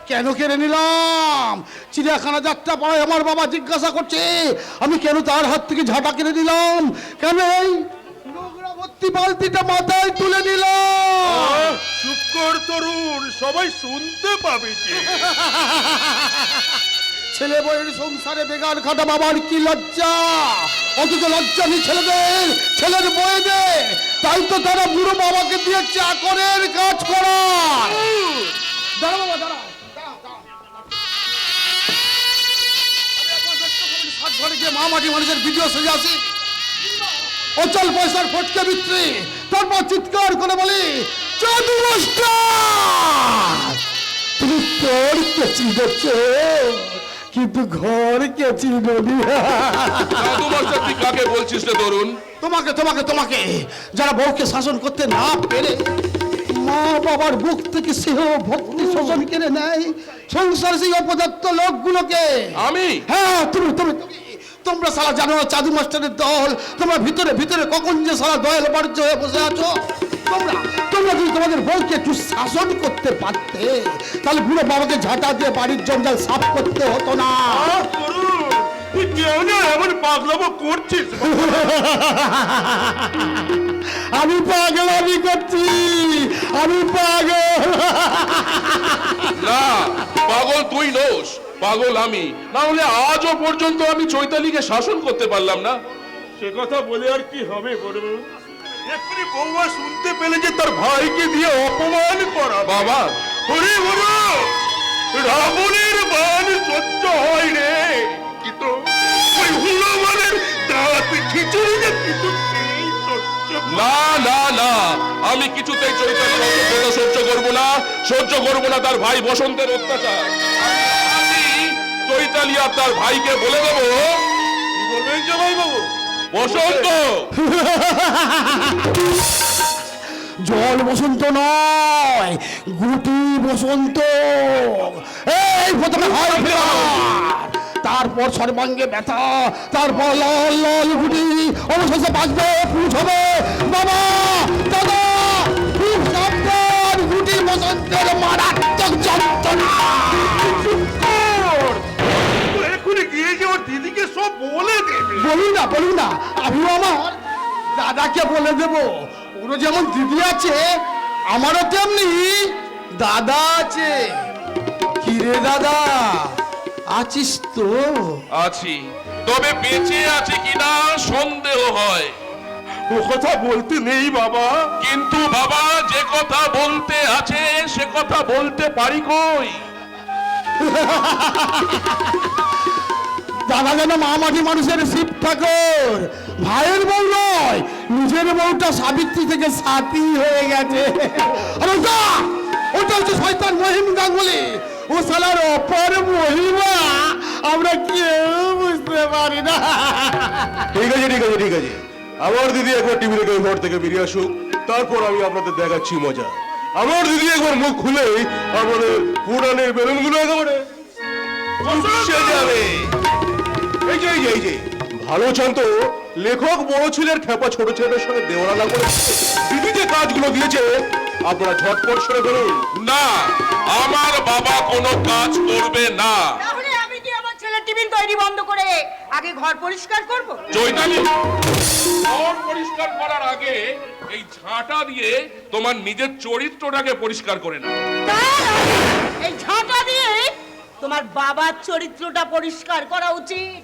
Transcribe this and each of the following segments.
কেন কেড়ে নিলাম? চিড়িয়াখানা যাত্রা পাড়ায় আমার বাবা জিজ্ঞাসা করছে আমি কেন তার হাত থেকে ঝাঁটা কেড়ে নিলাম, কেন এই নোংরা ভর্তি বালতিটা মাথায় তুলে নিলাম। চুপ কর তরুণ, সবাই শুনতে পাবে যে। ছেলে বউয়ের সংসারে বেগার খাটা বাবার কি লজ্জা, অথচ লজ্জা নেই ছেলেদের, ছেলের বউদের। তাই তো তারা বুড়ো বাবাকে দিয়ে চাকরের কাজ করার। দাঁড়া বাবা, দাঁড়া। ঘরে গিয়ে মামাটি মানুষের ভিডিও সেজে আসি, অচল পয়সার ফটকে বিক্রি। তারপর চিৎকার করে বলি জাদু মাস্টার, তুমি তোর কে চিনছ কিন্তু ঘর কে চিনি। জাদু মাস্টার তুই কাকে বলছিস রে তরুণ? তোমাকে তোমাকে তোমাকে যারা বউকে শাসন করতে না পেরে মা বাবার বুক থেকে স্নেহ ভক্তি শোষণ কেড়ে নেয়, সংসার সেই অপদার্থ লোকগুলোকে। আমি? হ্যাঁ তুমি তুমি তুমি। তোমরা সারা জানো না জাদু মাস্টারের দল, তোমরা ভিতরে ভিতরে কখন যে সারা দয়াল বার্য হয়ে বসে আছো। তোমরা তোমরা যদি তোমাদের বউকে একটু শাসন করতে পারতে তাহলে বুড়ো বাবাকে ঝাঁটা দিয়ে বাড়ির জঞ্জাল সাফ করতে হতো না। তরুণ, তুই কেউ না এমন পাগলামো করছিস? আমি পাগল, আমি করছি, আমি পাগল। না, পাগল তুই নোস, পাগল আমি। না হলে আজও পর্যন্ত আমি চৈতালিকে শাসন করতে পারলাম না। সে কথা বলে আর কি হবে বড়? এক্ষুনি বৌমা শুনতে পেলে যে তার ভাইকে দিয়ে অপমান করা। বাবা, ওরে বড়, রাবণের বাণ সহ্য হয় রে, কিন্তু ওই হনুমানের দাঁত খিচুড়ি যে কিছুতেই সহ্য না না না, আমি কিছুতেই চৈতালির অসভ্যতা সহ্য করবো না তার ভাই বসন্তের অত্যাচার। আমি চৈতালি আর তার ভাইকে বলে দেবো। কি বলবেন জামাই বাবু? বসন্ত, জল বসন্ত নয়, গুটি বসন্ত। এই প্রথমে হয় ফেরার, তারপর সর্বাঙ্গে ব্যথা, তারপর লাল লাল গুটি, অবশেষে বাঁচবে পুষ হবে। বাবা দাদা খুব সাবধান, গুটি বসন্তের মারাত্মক যন্ত্রণা। এক্ষুনি গিয়ে যে ওর দিদিকে সব বলে দেবে। বলুন না, আমিও আমার দাদাকে বলে দেবো। ওরও যেমন দিদি আছে আমারও তেমনি দাদা আছে। কিরে দাদা, আছিস তো? আছি, তবে বেঁচে আছে কিনা সন্দেহ হয়। ও কথা বলতে নেই বাবা। কিন্তু বাবা, যে কথা বলতে আছে সে কথা বলতে পারি কই? দাদা যেন মা মাটি মানুষের শিব ঠাকুর, ভাইয়ের বউ নয়, নিজের বউটা সাবিত্রী থেকে সাথী হয়ে গেছে। আর ওটা হচ্ছে শয়তান মহিম গাঙ্গুলি। ও শালার অপর মহিমা আমরা কেউ বুঝতে পারি না। ঠিক আছে, আমার দিদি একবার টিভি দেখে ঘর থেকে বেরিয়ে আসুক, তারপর আমি আপনাদের দেখাচ্ছি মজা। আমার দিদি একবার মুখ খুলে আমাদের পুরাণের বেলুনগুলো একেবারে চুপসে যাবে। এই যে ভালো চান তো লেখক বড় ছেলের খেপা ছোট ছেলের সঙ্গে দেওয়ানা করে দিদি যে কাজগুলো দিয়েছে আপনারা ঝটপট সরে ফেলুন। না, আমার বাবা কোনো কাজ করবে না। তাহলে আমি কি আমার ছেলের টিফিন তৈরি বন্ধ করে আগে ঘর পরিষ্কার করব? চৈতালি, ঘর পরিষ্কার করার আগে এই ঝাঁটা দিয়ে তোমার নিজের চরিত্রটাকে পরিষ্কার করে নাও। এই ঝাঁটা দিয়ে তোমার বাবার চরিত্রটা পরিষ্কার করা উচিত।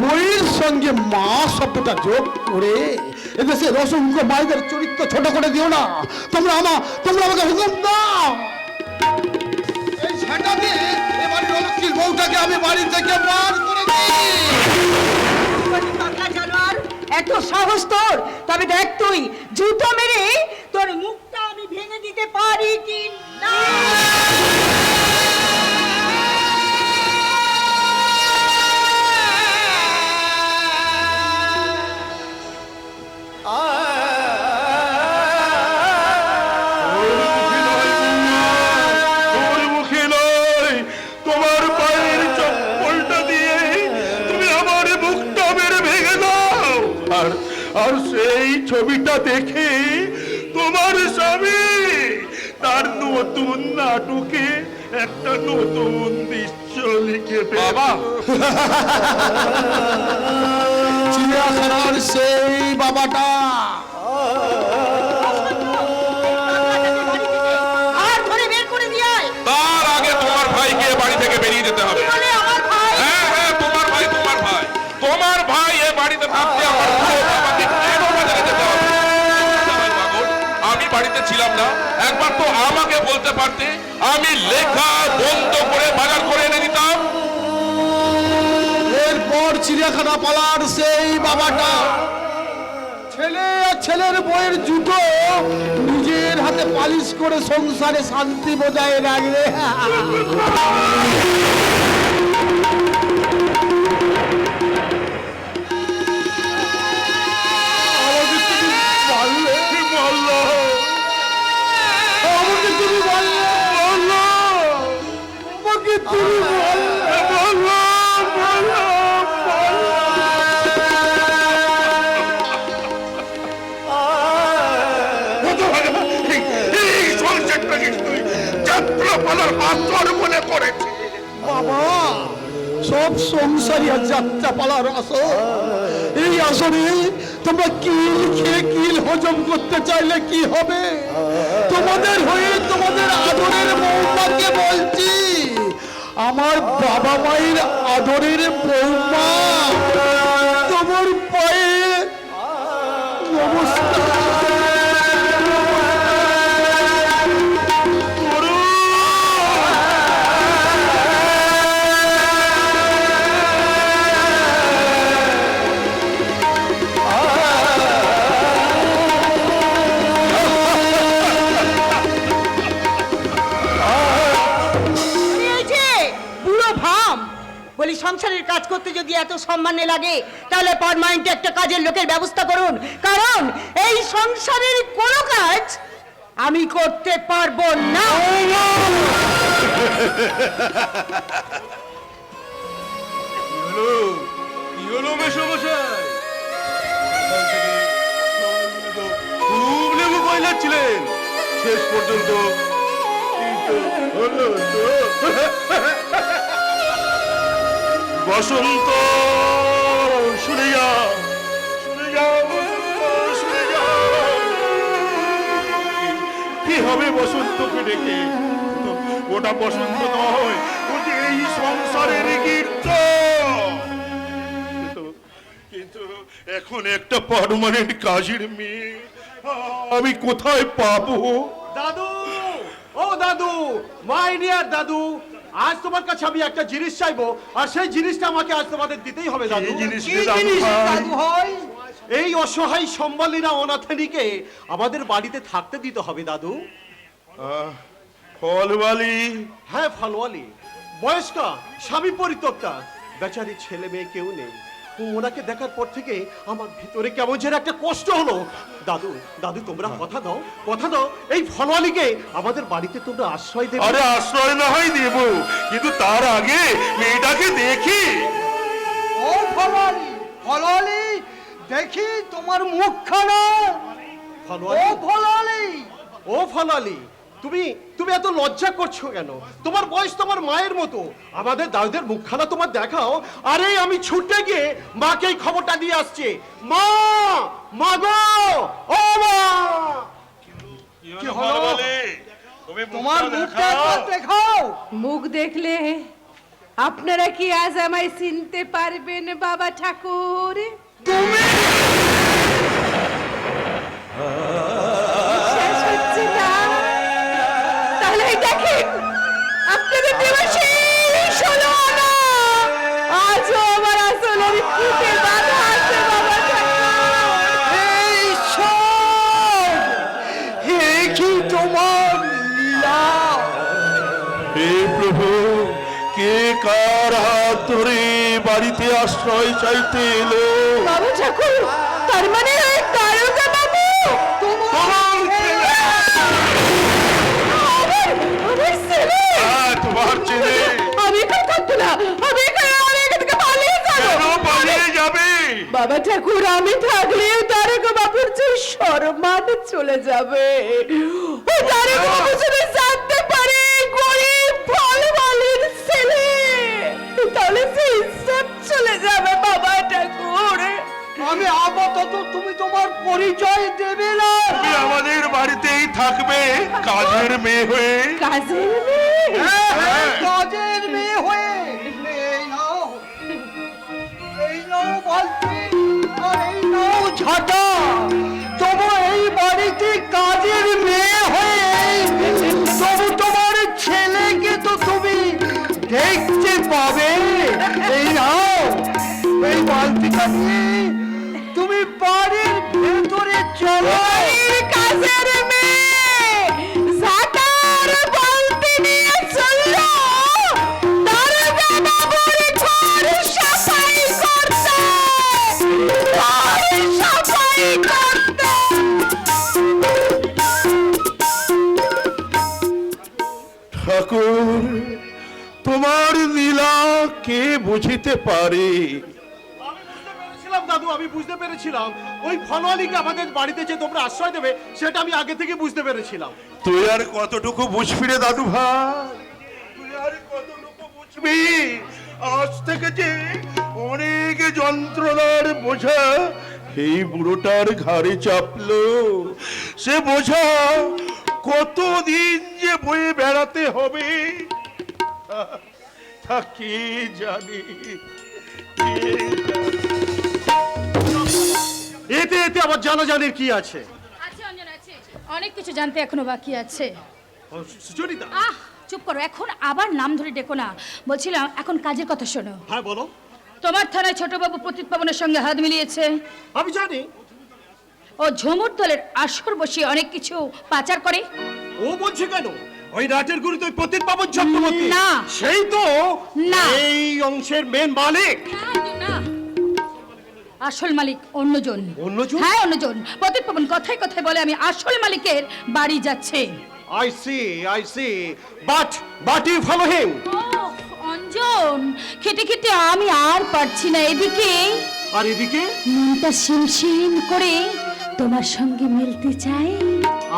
বইয়ের সঙ্গে মা শব্দটা যোগ করে এদেশে অসংখ্য মায়েদের চরিত্র ছোট করে দিও না। তোমরা আমাকে হুকুম দাও। এই ঝাঁটা দিয়ে এবার লক্ষ্মীর বউটাকে আমি বাড়ি থেকে বার করে দিই। জানোয়ার, এত সাহস তোর? তবে দেখ তুই জুতো মেরে তোর মুখটা আমি ভেঙে দিতে পারি কি না। তোমার পায়ের চপ্পলটা দিয়ে তুমি আমার মুখটা মেরে ভেঙে দাও। আর সেই ছবিটা দেখে তোমার স্বামী তার নতুন নাটকে একটা নতুন দৃশ্য লিখে বাবা চিড়িয়াখানার সেই বাবাটা আর ধরে বের করে দিয়ে আয়। তার আগে তোমার ভাইকে বাড়ি থেকে বেরিয়ে যেতে হবে। বলে আমার ভাই হ্যাঁ হ্যাঁ, তোমার ভাই তোমার ভাই এ বাড়িতে থাকতে আমার বুড়ো বাবাকে কেন বাজারে যেতে হবে? ভাই পাগল, আমি বাড়িতে ছিলাম না, একবার তো আমাকে বলতে পারতে, আমি লেখা বন্ধ করে বাজার করে এনে দিতাম। এরপর চিড়িয়াখানা পালার সেই বাবাটা ছেলে আর ছেলের বইয়ের জুতো নিজের হাতে পালিশ করে সংসারে শান্তি বজায় রাখবে। আমাকে তুমি বললে, আমাকে তুমি বললে, এই সংসারটাকে তুই যাত্রাপালার আসর মনে করেছিস। বাবা সব সংসারী আর যাত্রা পালার আসর। এই আসরে তোমরা কিল খেয়ে কিল হজম করতে চাইলে কি হবে? তোমাদের হয়ে তোমাদের আদরের বৌমাকে বলছি, আমার বাবা মায়ের আদরের বৌমা, তোমার পায়ে নমস্কার। এই যে বুড়ো ভাম, বলি সংসারের কাজ করতে যদি এত সম্মানে লাগে তাহলে পার্মানেন্ট একটা কাজের লোকের ব্যবস্থা করুন, কারণ এই সংসারের কোনো কাজ আমি করতে পারবো না। কি হলো মেসোমশাই? খুব লেবু কয়লাচ্ছিলেন শেষ পর্যন্ত কিন্তু হলো তো। বসন্ত শুনে যাও, শুনে যাও, বসন্ত শুনে যাও। কি হবে বসন্তকে ডেকে? ওটা বসন্ত নয়, ওটা এই সংসারের কীর্তন। কিন্তু এখন একটা পার্মানেন্ট কাজের মেয়ে আমি কোথায় পাবো? দাদু, ও দাদু, মাই ডিয়ার দাদু, আজ তোমার কাছে আমি একটা জিনিস চাইবো, আর সেই জিনিসটা আমাকে আজ তোমাদের দিতেই হবে দাদু। এই জিনিসটা কি দাদু জিনিস ভাই? দাদু ভাই? এই অসহায় সম্বলীরা অনাথনীকে আমাদের বাড়িতে থাকতে দিতে হবে দাদু। ফলবালি হ্যাঁ, ফালওয়ালি, বয়স্কা, স্বামী পরিত্যক্তা, বেচারি ছেলে মেয়ে কেউ নেই। ওনাকে দেখার পর থেকে আমার ভিতরে কেমন যেন একটা কষ্ট হলো। দাদু, দাদু, তোমরা কথা দাও, কথা দাও, এই ফলওয়ালিকে আমাদের বাড়িতে তোমরা আশ্রয় দেবে। আরে আশ্রয় না হয় দেব, কিন্তু তার আগে মেয়েটাকে দেখি। ও ফলালি, ফলালি, দেখি তোমার মুখখানা। ফলওয়ালি, ফলালি, ও ফলালি, তুমি তুমি এত লজ্জা করছো কেন? তোমার বয়স তোমার মায়ের মতো, আমাদের দাদুদের মুখখানা তোমার দেখাও। আরে আমি ছুটে গিয়ে মাকে এই খবরটা দিয়ে আসছে। মা, মা গো, ও মা! কি হলো? তোমার মুখটা একবার দেখাও। মুখ দেখলে আপনারা কি আজ আমায় চিনতে পারবেন বাবা ঠাকুর? বিশ্বাস হচ্ছে না? তাহলে এই দেখেন আপনাদের দেবাশীষ হলো না, আজও আমার আসলের ফুটে বাঁধা আছে বাবা ঠাকুর। এই সব, হে কি তোমার লীলা? হে প্রভু, কে কার হাত ধরে বাড়িতে আশ্রয় চাইতে এলো? বাবু ঠাকুর, তার মানে ওই দারোগা বাবু তোমার ছেলে! আমার ছেলে। হ্যাঁ, তোমার ছেলে। আমি এখানে থাকতো না, আমি এখানে থেকে পালিয়ে যাবো। কেন পালিয়ে যাবে? বাবা ঠাকুর, আমি থাকলেও তারকা বাবুর যে সম্মান চলে যাবে। ও তারকা বাবু যদি জানতে পারে গরিব ফলবালির ছেলে, তাহলে সে ইজ্জত চলে যাবে বাবা ঠাকুর। আমি আপাতত তুমি তোমার পরিচয় দেবে না। তুমি আমাদের বাড়িতেই থাকবে কাজের মেয়ে হয়ে। কাজের মেয়ে? কাজের মেয়ে হয়ে। এই নাও বালতি আর এই নাও ঝাঁটা। তবু এই বাড়িতে কাজের মেয়ে হয়ে তবু তোমার ছেলেকে তো তুমি দেখতে পাবে। এই নাও এই বালতিটা নিয়ে তুমি বাড়ির ভেতরে চলো। কাজের মেয়ে ঝাঁটার বালতি নিয়ে চললো দারোগা বাবুর ঘর সাফাই করতে। ঘর সাফাই করতে। ঠাকুর, তোমার লীলা কে বুঝিতে পারে? দাদু, আমি বুঝতে পেরেছিলাম ওই ফনওয়ালিকে আমাদের বাড়িতে যে তোমরা আশ্রয় দেবে সেটা আমি আগে থেকে বুঝতে পেরেছিলাম। তুই আর কতটুকু বুঝবি রে দাদু ভাই? তুই আর কতটুকু বুঝবি? আজ থেকে যে অনেক যন্ত্রণার বোঝা এই বুড়োটার ঘাড়ে চাপলো, সে বোঝা কতদিন যে বয়ে বেড়াতে হবে তা কে জানে, কে জানে। এতে এতে আবার জানাজানির কি আছে? আছে অঞ্জনা, আছে অনেক কিছু জানতে এখনো বাকি আছে। সুচরিতা, আহ চুপ করো, এখন আবার নাম ধরে ডেকো না। বলছিলাম এখন কাজের কথা শোনো। হ্যাঁ বলো। তোমার থানায় ছোটবাবু প্রতীক পাবনের সঙ্গে হাত মিলিয়েছে। আমি জানি। ও ঝুমুর দলের আসর বসিয়ে অনেক কিছু পাচার করে। ও বলছে কেন? ওই রাটের গুরু তো প্রতীক পাবন চক্রবর্তী। না। সেই তো না। এই অংশের মেন মালিক। না, আসল মালিক অন্যজন। অন্যজন? হ্যাঁ অন্যজন। প্রতীক পাবন কথায় কথায় বলে আমি আসল মালিকের বাড়ি যাচ্ছে। I see. But you follow him. Anjan, খেটে খেটে আমি আর পারছি না। এদিকে আর এদিকে মনটা শিমশিম করে তোমার সঙ্গে মিলতে চাই।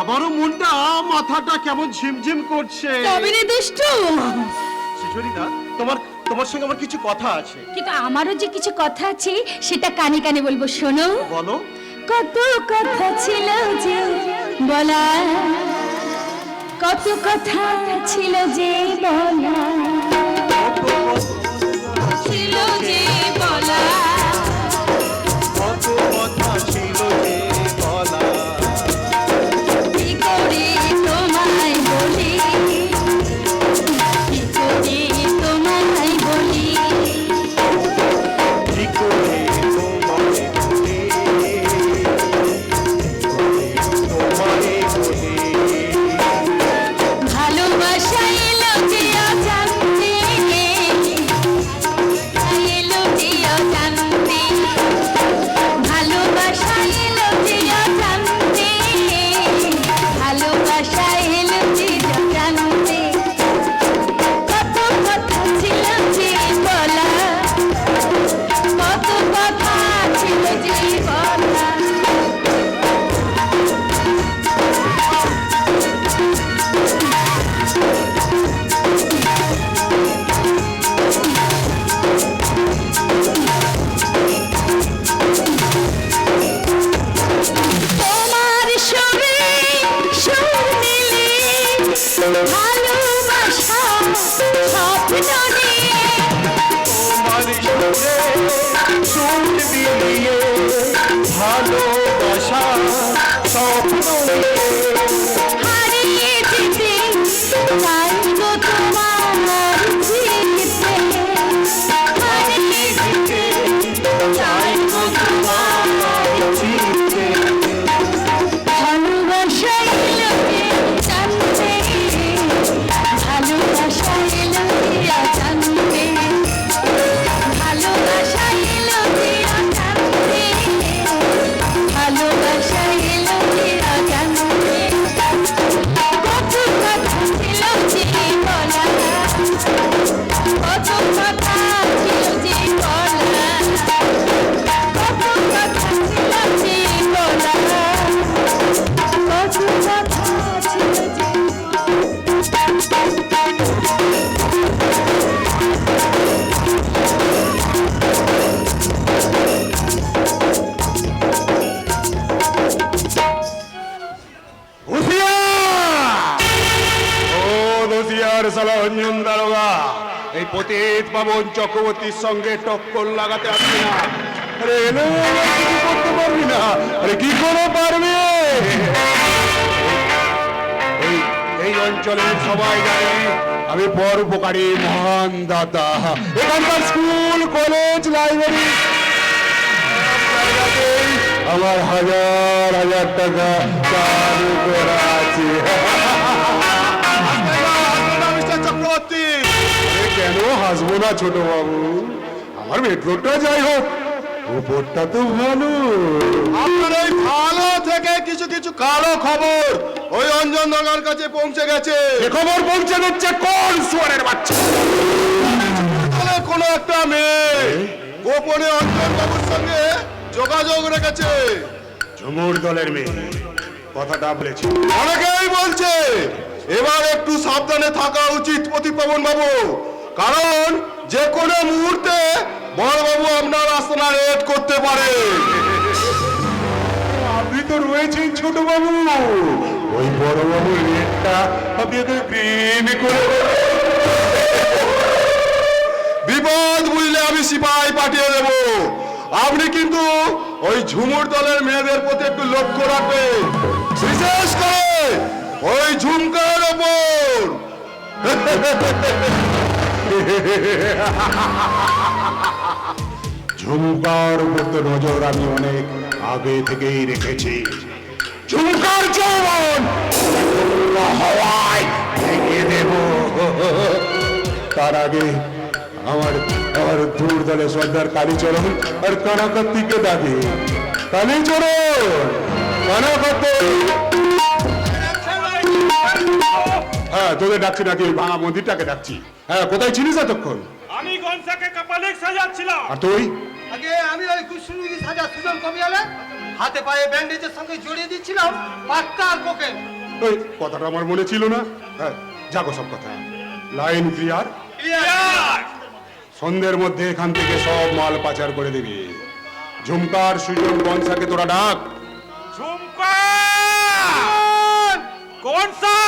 আমারও মনটা মাথাটা কেমন ঝিমঝিম করছে। তবে রে দুষ্টু। সুচরিতা, তোমার সঙ্গে আমার কিছু কথা আছে। কিন্তু আমারও যে কিছু কথা আছে সেটা কানে কানে বলবো, শোনো। বলো। কত কথা ছিল যে বলা, কত কথা ছিল যে বলা, ছিল যে বলা, কত কথা ছিল যে বলা। কি করে তোমায় বলি, কি করে তোমায় বলি, কি করে তোমায় বলি, তোমায় বলি। ভালোবাসা এলো যে অজান্তে, এলো যে অজান্তে, ভালোবাসা এলো যে অজান্তে, ভালোবাসা এলো যে অজান্তে, কত কথা ছিল যে বলা, কত কথা ছিল যে বলা। তোমার সুরে সুর মিলে ভালোবাসা স্বপ্ন নিয়ে, তোমার সুরে সুর মিলিয়ে ভালোবাসা স্বপ্ন নিয়ে হারিয়ে যেতে চাই গো তোমার চিত্তে, হারিয়ে যেতে চাই গো তোমার চিত্তে। ভালোবাসা এলো যে জানতে, ভালোবাসা এলো যে জানতে, ভালোবাসা এলো যে জানতে, ভালোবাসা এলো যে জানতে। সালা অঞ্জন দারোগা, এই পতিত পাবন চক্রবর্তীর সঙ্গে টক্কর লাগাতে আসবি না। আরে এলে কিছু করতে পারবি না। আরে কি করে পারবি? এই অঞ্চলের সবাই জানে আমি পরোপকারী মহান দাতা। এখানকার স্কুল, কলেজ, লাইব্রেরি আমার হাজার হাজার টাকা চালু করা আছে। চক্রবর্তী, কেন হাসবো না ছোট বাবু? আমার মেট্রোটা যাই হোক, উপরটা তো ভালো। আপনার এই ভালো থেকে কিছু কিছু কালো খবর ওই অঞ্জন দারোগার কাছে পৌঁছে গেছে। খবর পৌঁছে দিচ্ছে কোন সুয়ারের বাচ্চা? কোনো একটা মেয়ে গোপনে অঞ্জন বাবুর সঙ্গে যোগাযোগ রেখেছে। ঝুমুর দলের মেয়ে কথাটা বলেছে। অনেকেই বলছে এবার একটু সাবধানে থাকা উচিত প্রতিপবন বাবু, কারণ যে কোনো মুহূর্তে বড়বাবু আপনার আস্তানা রেড করতে পারে। আপনি তো রয়েছেন ছোট বাবু, ওই বড়বাবুর রেডটা আপনি গ্রিমি করে বিপদ বুঝলে আমি সিপাহি পাঠিয়ে দেব। আপনি কিন্তু ওই ঝুমুর দলের মেয়েদের প্রতি একটু লক্ষ্য রাখবেন, বিশেষ করে ওই ঝুমকার ওপর। ঝুমকার উপর তো নজর আমি অনেক আগে থেকেই রেখেছি। ঝুমকার যৌবন হাওয়ায় ভেঙে দেব। তার আগে আমার আমার দূর দলে সর্দার কালীচরণ আর কানাকার্তিকে ডাকে। কালীচরণ, কানাকার্তি। হ্যাঁ, তোদের ডাকছি নাকি? ভাঙা মন্দিরটাকে ডাকছি। হ্যাঁ, কোথায় ছিলিস এতক্ষণ? আমি গনসাকে কপালিক সাজাচ্ছিলাম। আর তুই? আগে আমি ওই কুসুমুখী সাজা সুজন কমিয়ালে হাতে পায়ে ব্যান্ডেজের সঙ্গে জড়িয়ে দিচ্ছিলাম পাক্কা আর কোকেন। ওই কথাটা আমার মনে ছিল না। হ্যাঁ, যাগো সব কথা। Line clear? সন্ধ্যের মধ্যে এখান থেকে সব মাল পাচার করে দিবি। ঝুমকার, সুজন, গনসাকে তোরা ডাক। ঝুমকা! গনসা!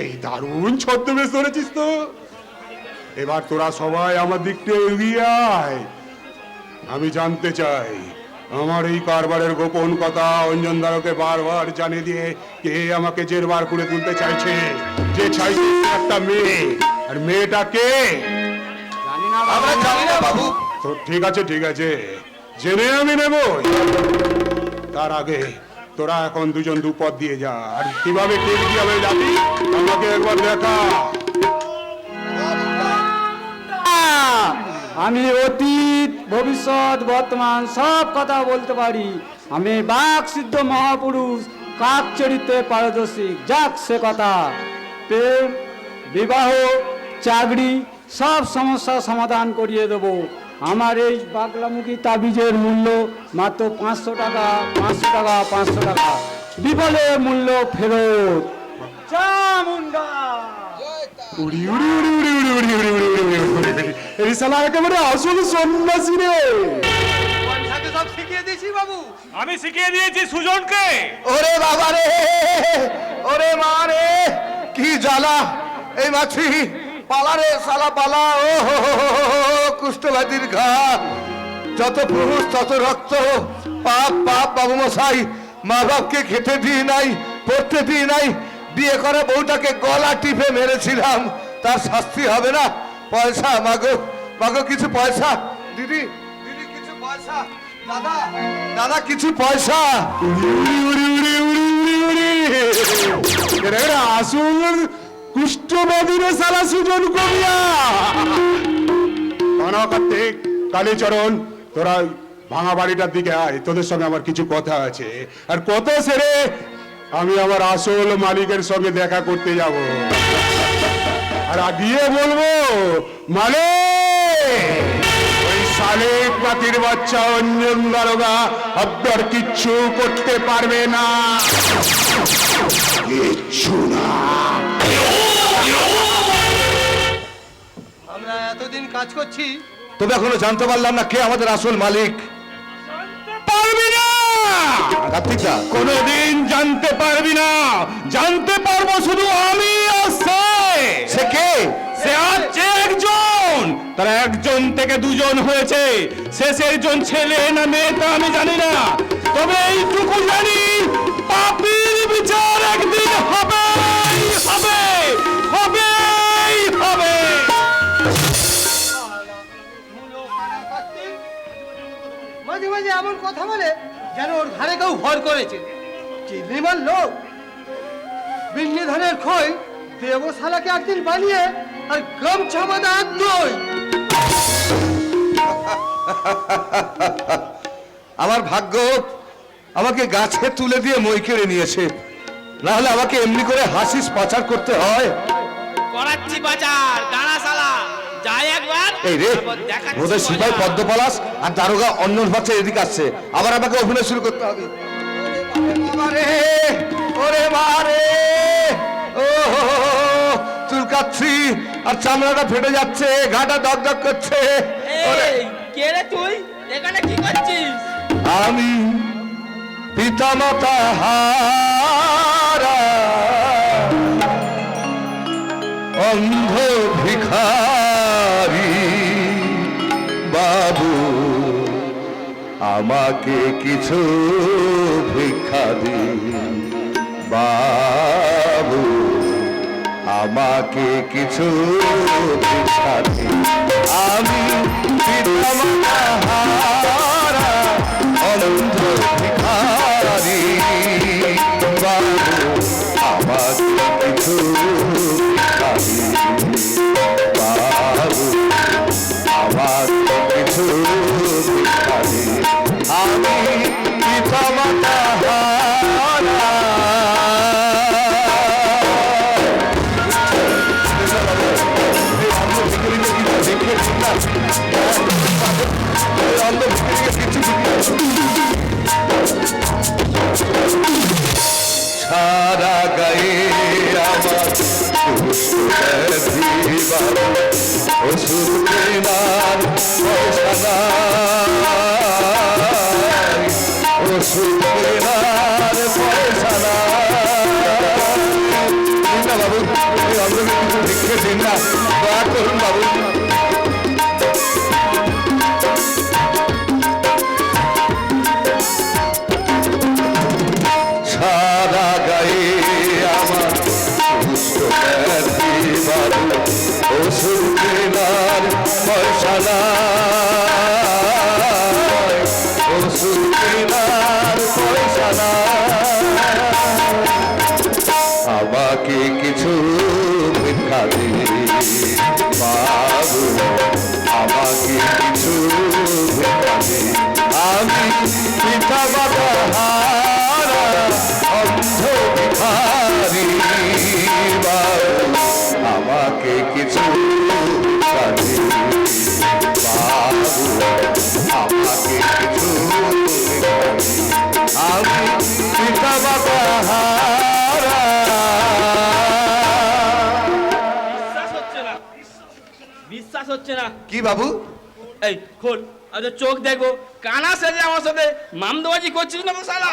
এই দারুণ ছদ্মবেশ ধরেছিস তো। এবার তোরা সবাই আমার দিকটা এগিয়ে আয়। আমি জানতে চাই আমার এই কারবারের গোপন কথা অঞ্জন দারোগাকে বারবার জানিয়ে দিয়ে কে আমাকে জেরবার করে তুলতে চাইছে। যে চাইছে একটা মেয়ে, আর মেয়েটা কে? আমরা জানি না বাবু। তো ঠিক আছে, ঠিক আছে, জেনে আমি নেব। তার আগে তোরা এখন দুজন দুপদ দিয়ে যা, আর কিভাবে কে কিভাবে যাবি আমাকে একবার দেখা। আমি অতীত, ভবিষ্যৎ, বর্তমান সব কথা বলতে পারি। আমি বাক সিদ্ধ মহাপুরুষ, কাক চরিত্রে পারদর্শী। যাক সে কথা। প্রেম, বিবাহ, চাকরি সব সমস্যার সমাধান করিয়ে দেব। আমার এই বাগলামুখী তাবিজের মূল্য মাত্র 500 টাকা, 500 টাকা, 500 টাকা। বিফলের মূল্য ফেরত। চামুন্ডা! উড়ি উড়ি উড়ি উড়ি উড়ি উড়ি উড়ি উড়ি উড়ি উড়ি উড়ি। এই শালা একেবারে আসল সন্ন্যাসী রে। গনসাকে সব শিখিয়ে দিয়েছি বাবু। আমি শিখিয়ে দিয়েছি সুজনকে। ওরে বাবা রে, ওরে মা রে, কি জ্বালা! এই মাছি পালা রে শালা পালা। ও কুষ্ঠবাদীর ঘা, যত পুরুষ তত রক্ত। পাপ পাপ বাবু মশাই, মা বাপকে খেতে দিই নাই, পড়তে দিই নাই, বিয়ে করে বউটাকে গলা টিপে মেরেছিলাম। তার শাস্তি হবে না? পয়সা মাগো, মাগো কিছু পয়সা। দিদি, দিদি কিছু পয়সা। দাদা, দাদা কিছু পয়সা। উড়ি উড়ি উড়ি উড়ি উড়ি উড়ি। এরা এরা আসল কুষ্ঠবাদী রে শালা সুজন কমিয়া। কানাকার্তিক, কালীচরণ, তোরা ভাঙা বাড়িটার দিকে আয়। তোদের সঙ্গে আমার কিছু কথা আছে। আর কত সেরে আমি আমার আসল মালিকের সঙ্গে দেখা করতে যাব। আর গিয়ে বলবো, মালিক, ওই শালিক পাতির বাচ্চা অঞ্জন দারোগা আপনার কিচ্ছু করতে পারবে না। কিচ্ছু না। আমরা এতদিন কাজ করছি, তবে এখনো জানতে পারলাম না কে আমাদের আসল মালিক। পারবি না। কার্তিক দা কোনোদিন জানতে পারবি না, জানতে পারবো শুধু আমি আর সে কে? সে আছে একজন, তার একজন থেকে দুজন হয়েছে। শেষের জন ছেলে না মেয়ে তা আমি জানি না, তবে এইটুকু জানি পাপীর বিচার একদিন হবে হবে হবে হবে। মাঝে মাঝে এমন কথা বলে যেন ওর ঘরে কেউ ভর করেছে। চিনিমার লোক বিন্নি ধানের খই দেবশালাকে একদিন বানিয়ে আর গামছা বাঁধা একদই। আমার ভাগ্য আমাকে গাছে তুলে দিয়ে মই কেড়ে নিয়েছে, না হলে আমাকে এমনি করে হাসিস পাচার করতে হয়। করাচ্ছি বাজার দাঁড়া শালা যাই একবার। এই রে ওদের সিপাই পদ্মপলাশ আর দারোগা অন্যর বাচ্চা এদিকে আসছে, আবার আমাকে অভিনয় শুরু করতে হবে। ওরে মারে, ও চুলকাচ্ছি আর চামড়াটা ফেটে যাচ্ছে, ঘাটা দগ দগ করছে। এই কে রে তুই এখানে কি করছিস? আমি পিতামাতা হারা অন্ধ ভিখারি বাবু, আমাকে কিছু ভিক্ষা দিন বাবু, আমাকে কিছু ভিক্ষা দিন। আমি পিতামাতা হারা অন্ধ ভিখারি বাবু, আমাকে কিছু ভিক্ষা দিন বাবু, আমাকে কিছু ভিক্ষা দিন। আমি পিতামাতা হারা। সারা গায়ে আমার ওষুধ কেনার পয়সা নাই, ওষুধ কেনার পয়সা নাই। বাবু আমরা কিছু লিখে দিন না, দয়া করুন বাবু। সারা গায়ে আমার ওষুধ কেনার পয়সা নাই, ওষুধ কেনার পয়সা নাই। আমাকে কিছু ভিক্ষা দিন বাবু, আমাকে কিছু ভিক্ষা দিন। আমি পিতামাতা হারা অন্ধ ভিখারি বাবু, আমাকে কিছু ভিক্ষা দিন বাবু, আমাকে কিছু ভিক্ষা দিন। আমি পিতামাতা হারা। বিশ্বাস হচ্ছে না। কি বাবু? এই খোল, আচ্ছা চোখ দেখো, কানা সেজে আমার সাথে মামদোবাজি করছিস না তো শালা?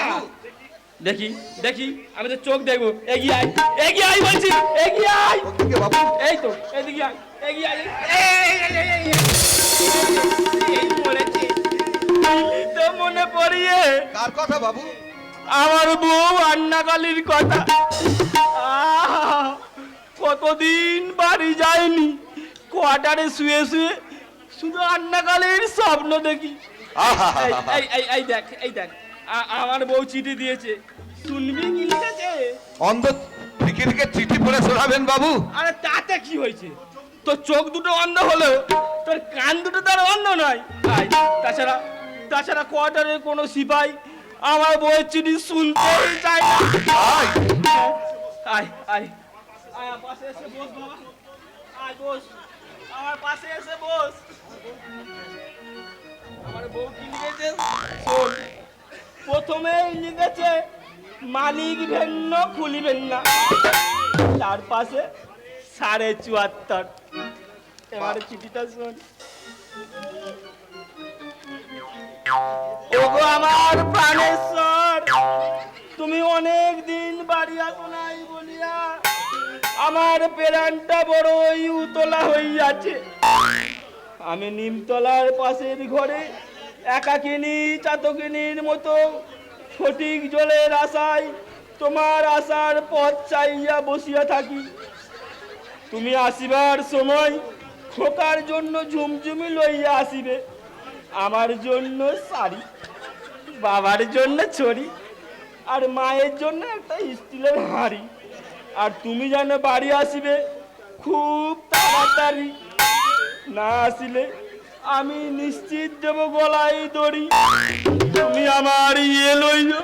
দেখি দেখি, আমি তো চোখ দেখবো। এগিয়ে আয়, এগিয়ে আয় বলছি, এগিয়ে আয়। বাবু এই তো এদিকে আয়, এগিয়ে আয়। এই মরেছে তো মনে পড়িয়ে। কার কথা বাবু? আমার বউ আন্নাকালির কথা। আহ, কতদিন বাড়ি যায়নি, কোয়ার্টারে শুয়ে শুয়ে শুধু আন্নাকালির স্বপ্ন দেখি। এই এই এই দেখ, এই দেখ, আমার বউ চিঠি দিয়েছে, শুনবি কি লিখেছে? অন্ধ ভিখিরিকে চিঠি পড়ে শোনাবেন বাবু? আরে তাতে কি হয়েছে, তোর চোখ দুটো অন্ধ হলো, তোর কান দুটো তার অন্ধ নয়। তাছাড়া তাছাড়া কোয়ার্টারের কোনো সিপাই আমার বউয়ের চিঠি শুনতেই চায় না। আয় আয় আয়, আমার পাশে এসে বস বাবা, আয় বস, আমার পাশে এসে বস। আমার বউ কি লিখেছে শোন। প্রথমেই লিখেছে মালিক ভেন্ন খুলিবেন না, তার পাশে ৭৪.৫। এবারে চিঠিটা শোন। ওগো আমার প্রাণেশ্বর, অনেক দিন বাড়ি আসো নাই বলিয়া আমার পেরানটা বড়ই উতলা হইয়াছে। আমি নিমতলার পাশের ঘরে একাকিনী চাতকিনীর মতো ফটিক জলের আশায় তোমার আশার পথ চাইয়া বসিয়া থাকি। তুমি আসিবার সময় খোকার জন্য ঝুমঝুমি লইয়া আসিবে, আমার জন্য শাড়ি, বাবার জন্য ছড়ি, আর মায়ের জন্য একটা স্টিলের হাঁড়ি। আর তুমি যেন বাড়ি আসিবে খুব তাড়াতাড়ি, না আসিলে আমি নিশ্চিত দেব গলায় দড়ি। তুমি আমার ইয়ে লইও,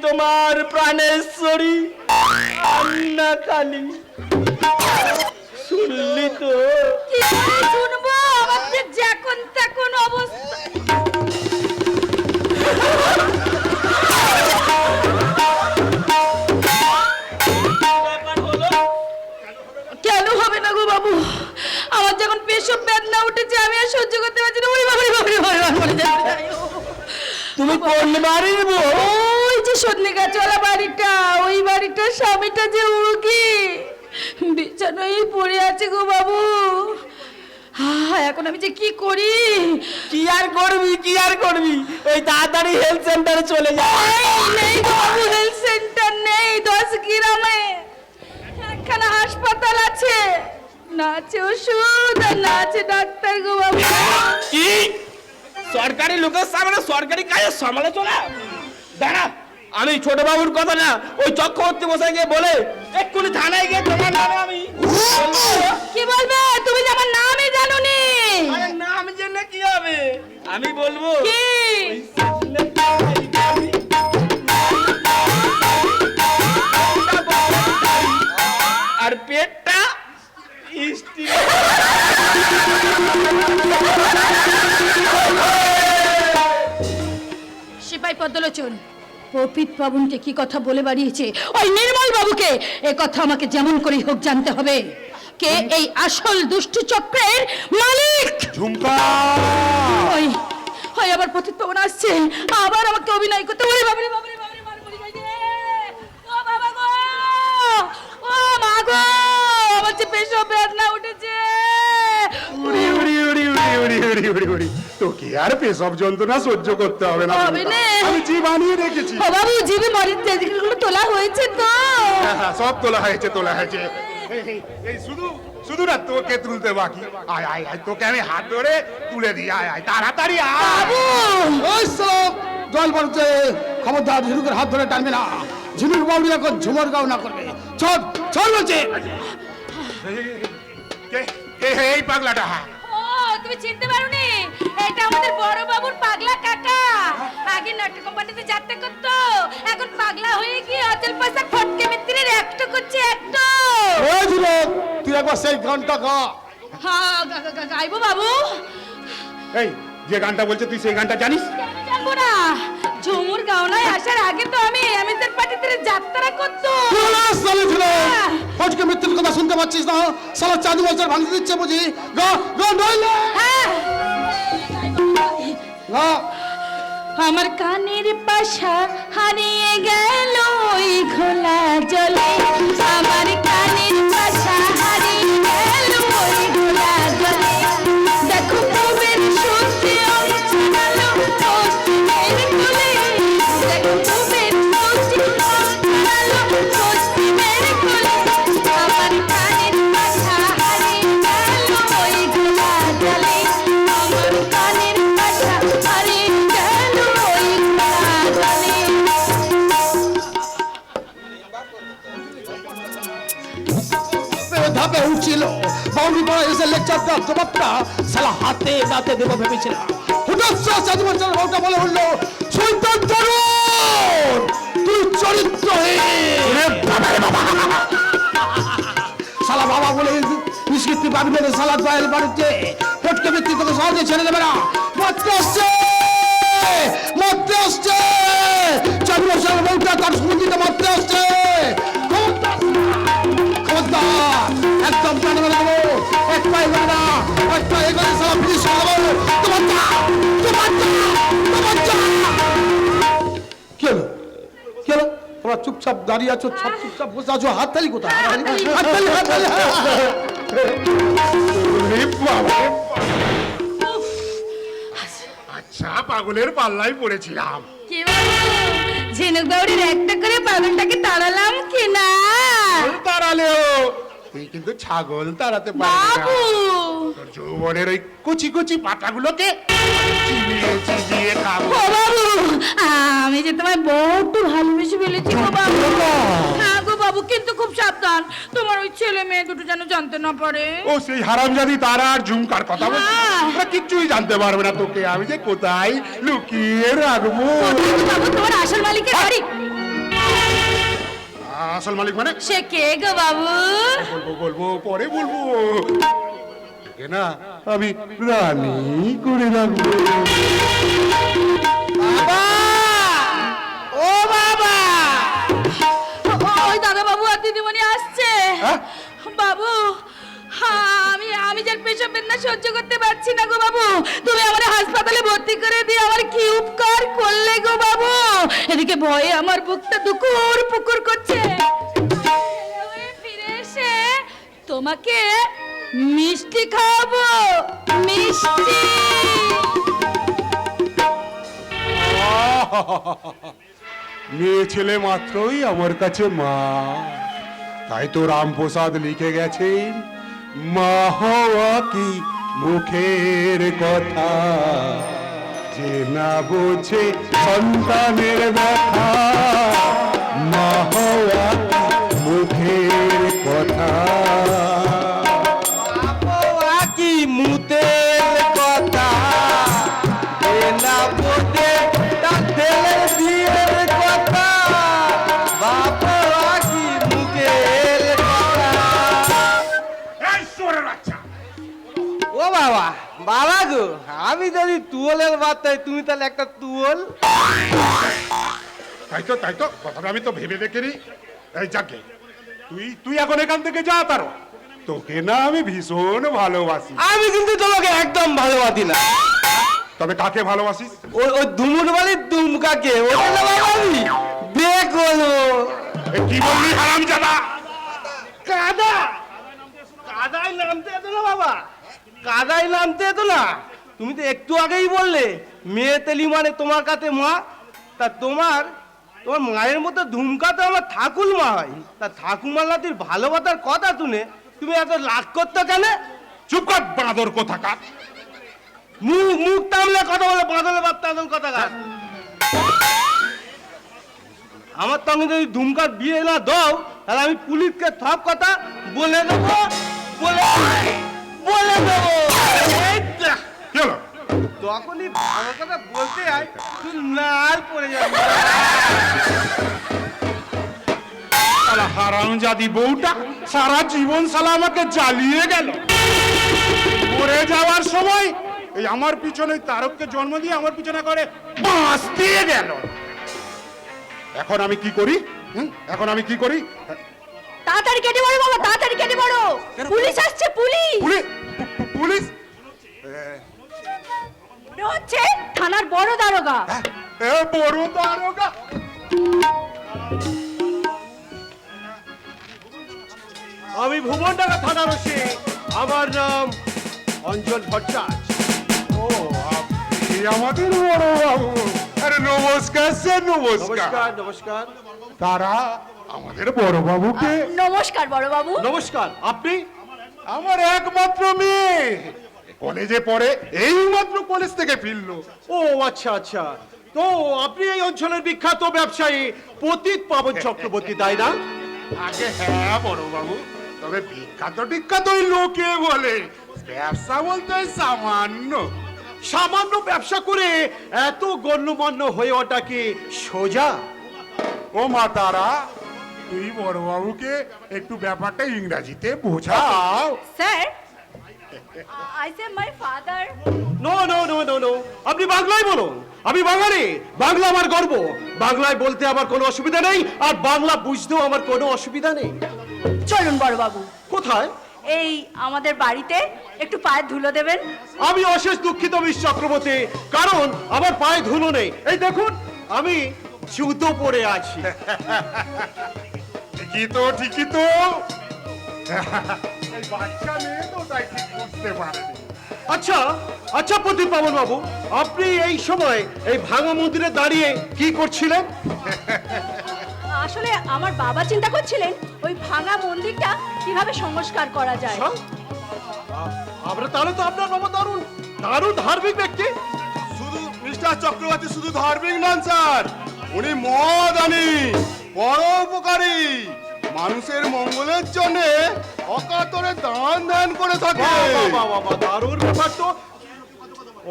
তোমার প্রাণেশ্বরী আন্না কালী। শুনলি তো? কি করে শুনবো? আমার যে যখন তখন অবস্থা। কেন হবে না গো বাবু? আমার যখন পেশব বেদনা উঠেছে আমি আর সহ্য করতে পারছি না। ওই বাবারে বাবারে বাবারে বলে যাচ্ছে। তুমি কোন বাড়ির বউ? ওই যে সন্ধ্যে গাছওয়ালা বাড়িটা, ওই বাড়িটার স্বামীটা যে উড়কি বিছানায় পড়ে আছে গো বাবু। এখন আমি যে কি করি? কি আর করবি, কি আর করবি? ওই তাড়াতাড়ি হেলথ সেন্টারে চলে যা। নেই গো বাবু, হেলথ সেন্টার নেই। 10 গ্রামে একখানা হাসপাতাল আছে, না আছে ওষুধ আর না আছে ডাক্তার গো বাবু। কি সরকারি লোকের সামনে সরকারি কাজের সমালোচনা? দাঁড়া, আমি ছোট বাবুর কথা না, ওই চক্রবর্তী মশাই গিয়ে বলে এক্ষুনি থানায় গিয়ে তোমার নামে আমি কি বলবে? তুমি যে আমার নামই জানোনি। আরে নাম জেনে কি হবে? আমি বলবো কি? আর পেটটা স্টিল। সিপাই পদ্মলোচন, পপিত বাবুকে কি কথা বলে বাড়িয়েছে ওই নির্মল বাবুকে? এ কথা আমাকে যেমন করেই হোক জানতে হবে। কে এই আসল দুষ্টু চক্রের মালিক? ঝুমকা, ওই ওই আবার পতিত পাবন আসছে, আবার আমাকে অভিনয় করতে। ওরে বাবারে বাবারে বাবারে, মার পড়ে যাই রে। ও বাবা গো, ও মা গো, আমার যে পেশব বেদনা উঠেছে। উড়ি উড়ি উড়ি উড়ি উড়ি উড়ি উড়ি উড়ি, তোকে আর পেশব যন্ত্রণা সহ্য করতে হবে না। হবে না। আমি জি বানিয়ে রেখেছি। ও বাবু, জিবি মরিচ যেগুলো তোলা হয়েছে তো? হ্যাঁ, সব তোলা হয়েছে, তোলা হয়েছে। এই শুধু শুধু না তোকে তুলতে বাকি। আয় আয় আয়, তোকে আমি হাত ধরে তুলে দিই। আয় আয়, তাড়াতাড়ি আয়। বাবু, ওই সব জল পড়ছে, খবরদার ঝিনুকের হাত ধরে টানবে না। ঝিনুক বাবু এখন ঝুমর গাও না করবে। চল চল বলছে। এই পাগলাটা, ও তুমি চিনতে পারোনি? এটা আমাদের বড় বাবুর পাগলা কাকা। আগে নাটক কোম্পানিতে যাত্রা করতো, এখন পাগলা হয়ে গিয়ে অচল পয়সা ফটকে মিত্রের একটা করছে একটা। ওই ঝিনুক, তুই একবার সেই গানটা গা। হ্যাঁ গাইবো বাবু। এই যে গানটা বলছে তুই সেই গানটা জানিস? কেন জানবো না? ঝুমুর গাওনায় আসার আগে তো আমি আমিদের পার্টিতে যাত্রা করতো। ফটকে মৃত্যুর কথা শুনতে পাচ্ছিস না? সালা চাঁদু বছর ভাঙতে দিচ্ছে বুঝি? গা গা নইলে হ্যাঁ, গা। আমার কানের পাশা হারিয়ে গেল ওই ঘোলা জলে। আমার কানের পাশা হারিয়ে গেল ওই ঘোলা জলে। দেখো পূবের সূর্যে অঞ্চলো পশ্চিমের কোলে। দেখো পূবের সূর্যে অঞ্চলো পশ্চিমের কোলে। আমার কানের পাশা হারিয়ে গেল ওই ঘোলা জলে। আমার কানের পাশা হারিয়ে গেল ওই ঘোলা জলে। ধাপে উঠছিল বাউন্ডি পড়া এসে লেকচার দেওয়ার জবাবটা সালা হাতে দাঁতে দেবো ভেবেছিলাম। হঠাৎ চাঁদু বছর বউটা বলে উঠলো, শৈতান তরুণ তুই চরিত্রহীন। সালা বাবা বলে নিষ্কৃতি পাবি না। সালা দয়াল বাড়িতে ফটকে ব্যক্তি তোকে সহজে ছেড়ে দেবে না। মারতে আসছে, মারতে আসছে। চাঁদু বছর বউটা তার সুমন্দিতে মারতে আসছে। খবরদার, একদম জানে না দেবো। এক পায়ে যাবে না, এক পায়ে গেলে সালা পুলিশ দেবো। তোমার যা, তোমার যা, তোমার যা। কি হলো? কি হলো? চুপচাপ দাঁড়িয়ে আছো, সব চুপচাপ বসে আছো, হাততালি কোথায়? হাততালি। হাততালি, হাততালি, ওরে বাবা! আচ্ছা, পাগলের পাল্লায় পড়েছিলাম। কি বাবু ঝিনুক বাউরির একটা করে পাগলটাকে তাড়ালাম কি না তাড়ালেও তুই কিন্তু ছাগল তাড়াতে পারবি না। বাবু তোর যৌবনের ওই কুচি কুচি পাতাগুলোকে চিবিয়ে চিবিয়ে খাবো। ও বাবু আমি যে তোমায় বড্ড ভালোবেসে ফেলেছি গো বাবু। হ্যাঁ গো বাবু, কিন্তু খুব সাবধান, তোমার ওই ছেলে মেয়ে দুটো যেন জানতে না পারে। ও সেই হারামজাদি তারা আর ঝুমকার কথা বলছি, হ্যাঁ। ওরা কিচ্ছুই জানতে পারবে না তোকে আমি যে কোথায় লুকিয়ে রাখবো। কোথায় গো বাবু তোমার আসল মালিকের বাড়ি? আসল মালিক মানে? সে কে গো বাবু? বলবো বলবো পরে বলবো। তোকে না আমি রানী করে রাখবো। ও বাবা! ওই দাদা বাবু আর দিদিমণি আসছে। হ্যাঁ? বাবু আমি যার পেশা বেদনা সহ্য করতে পারছি না গো বাবু, তুমি আমার হাসপাতালে ভর্তি করে দিয়ে আমার কি উপকার করলে গো বাবু। এদিকে ভয়ে আমার বুকটা দুকুর পুকুর করছে। ফিরে এসে তোমাকে মিষ্টি খাওয়াবো, মিষ্টি। মেয়ে ছেলে মাত্রই আমার কাছে মা, তাই তো রামপ্রসাদ লিখে গেছেন, মা হওয়া কি মুখের কথা, যে না বোঝে সন্তানের ব্যথা, মা হওয়া কি মুখের কথা। কি মুতের কথা না বোঝে তার ছেলের বিয়ের কথা, বাবা কি মুখের কথা। ও বাবা, বাবা গো, আমি যদি তুয়লের বার্তায় তুমি তাহলে একটা তুয়ল। তাই তো কথাটা আমি তো ভেবে দেখিনি। এই যাকে তুই এখন এখান থেকে যা, তার তোকে না আমি ভীষণ ভালোবাসি। আমি কিন্তু তোমাকে একদম ভালোবাসি না। তবে কাকে ভালোবাসিস? ওই দুমুর বাড়ির দুমকাকে, ওটা না বাবা আমি বিয়ে করবো। এ কি বললি হারামজাদা? কাদা কাদায় নামতে এতো না বাবা, কাদায় নামতে এতো না। তুমি তো একটু আগেই বললে মেয়ে তেলি মানে তোমার কাছে মা, তা তোমার মায়ের মতো ধুমকা তো আমার ঠাকুর মা হয়। তা ঠাকুমার নাতির ভালোবাসার কথা শুনে তুমি এত রাগ করতে কেন? চুপ কর বাঁদর কোথাকার। মুখ টামলে কথা বলে বাঁদলে বাপ তাদল কথা কাজ। আমার সঙ্গে যদি ধুমকার বিয়ে না দাও তাহলে আমি পুলিশকে সব কথা বলে দেবো, বলে দেবো। এই যা। কি হলো? তখনই আমার কথা বলতে হয় তুই নাল পড়ে যাবি। শালা হারামজাদি বউটা সারা জীবন শালা আমাকে জ্বালিয়ে গেল। মরে যাওয়ার সময় এই আমার পিছনে তারককে জন্ম দিয়ে আমার পিছনে করে বাঁশ দিয়ে গেল। এখন আমি কি করি? এখন আমি কি করি? তাড়াতাড়ি কেটে পড়ো বাবা, তাড়াতাড়ি কেটে পড়ো, পুলিশ আসছে, পুলিশ। পুলিশ? মনে হচ্ছে থানার বড় দারোগা। এ বড় দারোগা। আমি ভুবনডাঙ্গা থানার ওসি, আমার নাম অঞ্জন ভট্টাচার্য। ও আপনি আমাদের বড় বাবু। আরে নমস্কার স্যার, নমস্কার। নমস্কার নমস্কার তারা আমাদের বড় বাবুকে। নমস্কার বড় বাবু। নমস্কার। আপনি? আমার একমাত্র মেয়ে, কলেজে পড়ে, এই মাত্র কলেজ থেকে ফিরলো। ও আচ্ছা আচ্ছা, তো আপনি এই অঞ্চলের বিখ্যাত ব্যবসায়ী পতিত পাবন চক্রবর্তী, তাই না? আগে হ্যাঁ বড় বাবু, তবে বিখ্যাত ওই লোকে বলে, ব্যবসা বলতে ওই সামান্য। সামান্য ব্যবসা করে এত গণ্যমান্য হয়ে ওটা কি সোজা? ও মা তারা, তুই বড় বাবুকে একটু ব্যাপারটা ইংরাজিতে বোঝাও। Sir, I say my father. No no no no no, আপনি বাংলায় বলুন। আমি বাঙালি, বাংলা আমার গর্ব। বাংলায় বলতে আমার কোনো অসুবিধা নেই, আর বাংলা বুঝতেও আমার কোনো অসুবিধা নেই। চলুন বড় বাবু, কোথায়? এই আমাদের বাড়িতে একটু পায়ের ধুলো দেবেন। আমি অশেষ দুঃখিত মিস চক্রবর্তী, কারণ আমার পায়ে ধুলো নেই। এই দেখুন, আমি জুতো পরে আছি। ঠিকই তো ঠিকই তো এই বাচ্চা মেয়ে তো তাই ঠিক বুঝতে পারেনি। আচ্ছা আচ্ছা প্রদীপ বাবন বাবু, আপনি এই সময় এই ভাঙা মন্দিরে দাঁড়িয়ে কি করছিলেন? আসলে আমার বাবা চিন্তা করছিলেন ওই ভাঙা মন্দিরটা কিভাবে সংস্কার করা যায়। আচ্ছা, আমরা তাহলে তো আপনার বাবা দারুণ দারুণ ধার্মিক ব্যক্তি। শুধু মিস্টার চক্রবর্তী শুধু ধার্মিক নন স্যার, উনি মহাদানী, পরোপকারী, মানুষের মঙ্গলের জন্য অকাতরে দান ধ্যান করে থাকে। বাবা দারুণ ব্যাপার তো।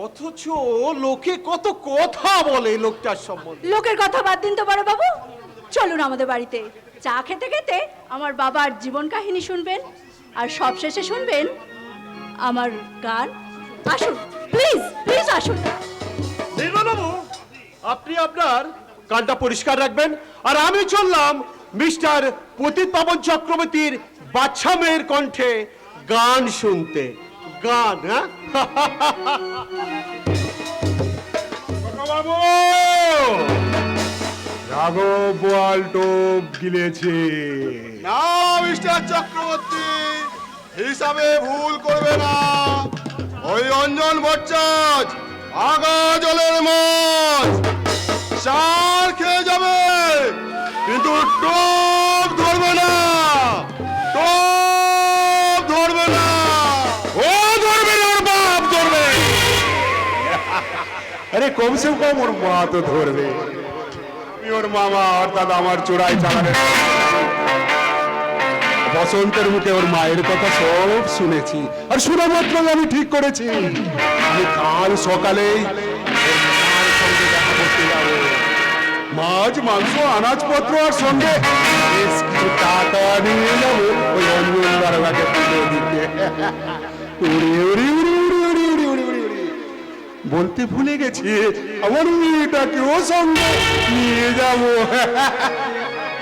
অথচ লোকে কত কথা বলে লোকটার সম্বন্ধে। লোকের কথা বাদ দিন তো বড় বাবু, চলুন আমাদের বাড়িতে চা খেতে খেতে আমার বাবার জীবন কাহিনী শুনবেন, আর সবশেষে শুনবেন আমার গান। আসুন প্লিজ প্লিজ আসুন। নির্মলবাবু, আপনি আপনার কানটা পরিষ্কার রাখবেন, আর আমি চললাম মিস্টার পতিত পাবন চক্রবর্তীর বাচ্চা মেয়ের কণ্ঠে গান শুনতে। গান, হ্যাঁ? বাবু রাঘব বোয়াল টোপ গিলেছে না মিস্টার চক্রবর্তী, হিসাবে ভুল করবে না। ওই অঞ্জন ভট্টাচ আগা জলের মাছ চার খেয়ে যাবে, কিন্তু টোপ ধরবে না, টোপ ধরবে না। ও ধরবে না, ওর বাপ ধরবে। আরে কমসে কম ওর মা তো ধরবে। ওর মামা অর্থাৎ আমার চোরাই চালানে বসন্তের মুখে ওর মায়ের কথা সব শুনেছি, আর শোনা মাত্র আমি ঠিক করেছি আমি কাল সকালেই ওর মার সঙ্গে দেখা করতে যাব। মাছ মাংস আনাজপত্র আর সঙ্গে বেশ কিছু টাকা নিয়ে যাবো ওই অঞ্জন দারোগাকে তুলে দিতে। উড়ি উড়ি উড়ি উড়ি উড়ি উড়ি উড়ি উড়ি উড়ি বলতে ভুলে গেছি আমার মেয়েটাকেও সঙ্গে নিয়ে যাব।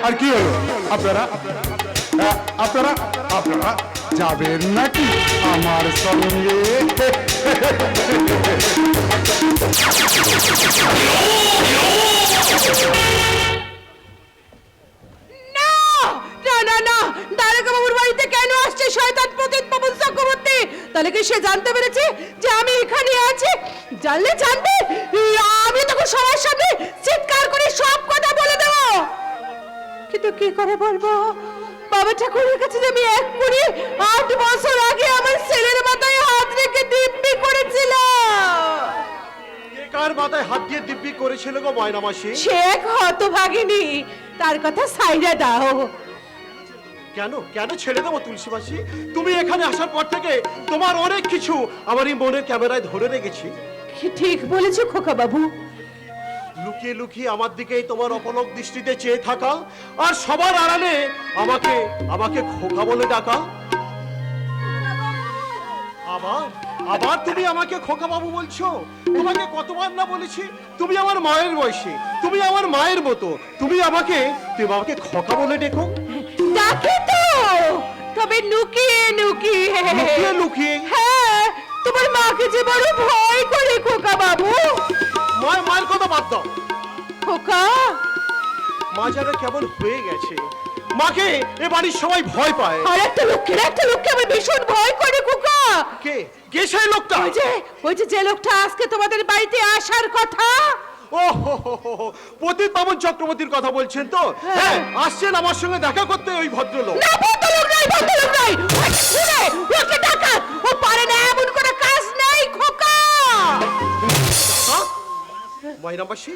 আর কি হলো, আপনারা আপনারা আপনারা যাবেন নাকি আমার সঙ্গে? না না না না, দারোগা বাবুর বাড়িতে কেন আসছে শয়তান পতিত পাবন চক্রবর্তী? তাহলে কি সে জানতে পেরেছে যে আমি এখানে আছি? জানলে জানবে, আমি তখন সবার সামনে চিৎকার করে সব কথা বলে দেব। কিন্তু কি করে বলবো বাবা ঠাকুরের কাছে যে আমি 8 বছর আগে আমার ছেলের মাথায় হাত রেখে দিব্যি করেছিলাম? কার মাথায় হাত দিয়ে দিব্যি করেছিল গো ময়না মাসি? সে এক হতভাগিনী, তার কথা সাইডা দাও। কেন কেন ছেড়ে দেবো তুলসী মাসি? তুমি এখানে আসার পর থেকে তোমার অনেক কিছু আমার এই মনের ক্যামেরায় ধরে রেখেছি। ঠিক বলেছো খোকা বাবু। লুকিয়ে লুকিয়ে আমার দিকেই তোমার অপলক দৃষ্টিতে চেয়ে থাকা, আর সবার আড়ালে আমাকে আমাকে খোকা বলে ডাকা। আবার আবার তুমি আমাকে খোকা বাবু বলছো? তোমাকে কতবার না বলেছি তুমি আমার মায়ের বয়সী, তুমি আমার মায়ের মতো, তুমি আমাকে খোকা বলে ডেকো। ডাকে তো, তবে লুকিয়ে লুকিয়ে। লুকিয়ে লুকিয়ে? হ্যাঁ, তোমার মাকে যে বড় ভয় করে খোকা বাবু। মায়ের কথা বাদ দাও খোকা। মা যেন কেমন হয়ে গেছে, মাকে এ বাড়ির সবাই ভয় পায়। আর একটা লোককে আমি ভীষণ ভয় করে খোকা। কে কে সেই লোকটা? ওই যে লোকটা আজকে তোমাদের বাড়িতে আসার কথা। ও পতিত পাবন চক্রবর্তীর কথা বলছেন তো? হ্যাঁ, আসছেন আমার সঙ্গে দেখা করতে ওই ভদ্রলোক। না, ভদ্রলোক নাই। ওকে ডাকাত, ও পারে না এমন করে কাজ নাই খোকা। ময়না মাসি,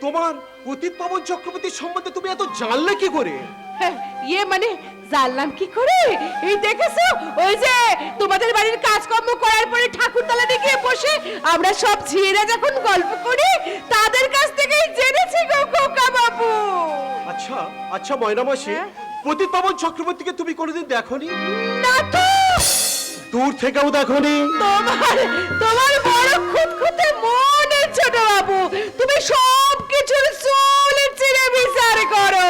তোমার পতিত পাবন চক্রবর্তীর সম্বন্ধে তুমি এত জানলে কি করে? মানে জানলাম কি করে? এই দেখেছো, ওই যে তোমাদের বাড়ির কাজকর্ম করার পরে ঠাকুরতলাতে গিয়ে বসে আমরা সব ঝিয়েরা যখন গল্প করি, তাদের কাছ থেকেই জেনেছি গো খোকা বাবু। আচ্ছা আচ্ছা ময়না মাসি, পতিত পাবন চক্রবর্তীকে তুমি কোনোদিন দেখোনি? না তো। দূর থেকেও দেখোনি? তোমার বড় খুঁতখুঁতে মনে ছোট বাবু, তুমি সব কিছুর চুল চিরে বিচার করো।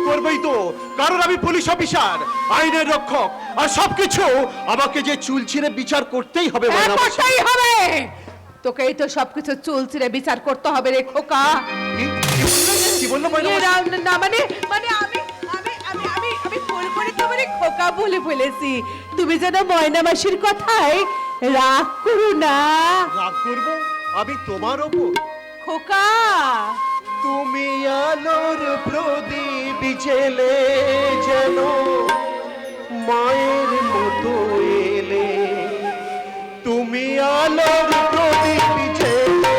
করবই তো, কারণ আমি পুলিশ অফিসার, আইনের রক্ষক, আর সবকিছু আমাকে যে চুল ছিঁড়ে বিচার করতেই হবে। করতেই হবে। তোকেই তো সবকিছু চুলচিরে বিচার করতে হবে রে খোকা। কি বললো ময়না এ মাসি? রাম, না মানে মানে আমি আমি আমি আমি আমি ভুল করে তোমার খোকা বলে ফেলেছি। তুমি যেন ময়না মাসির কথায় রাগ করো না রাগ করবো আমি তোমার ওপর? খোকা। তুমি আলোর প্রদীপ জেলে যেন মায়ের মতো এলে, তুমি আলোর প্রদীপ জেলে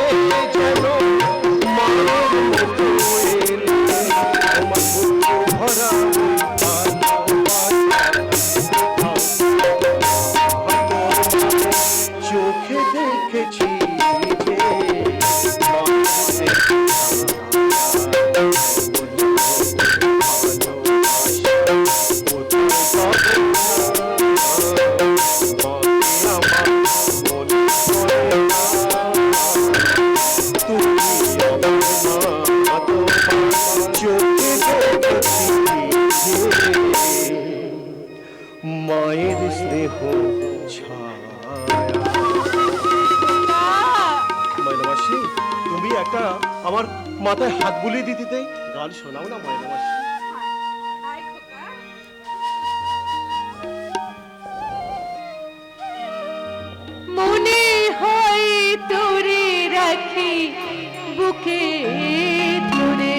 যেন মায়ের মতো এলে, তোমার বুক ভরা চোখে দেখেছি যে মায়ের স্নেহ ছায়া। ময়না মাসি, তুমি একটা আমার মাথায় হাত বুলিয়ে দিতে গান শোনাও না ময়না মাসি। মনে হয় তোরে রাখি বুকে ধরে,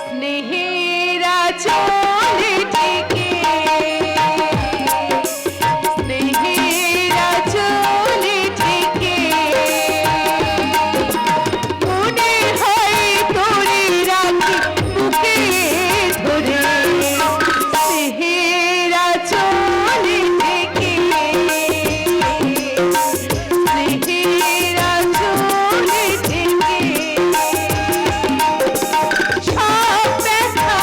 স্নেহের আঁচলে ঢেকে, স্নেহের আঁচলে ঢেকে, মনে হয় তোরে রাখি বুকে ধরে, স্নেহের আঁচলে ঢেকে, স্নেহের আঁচলে ঢেকে, সব ব্যথা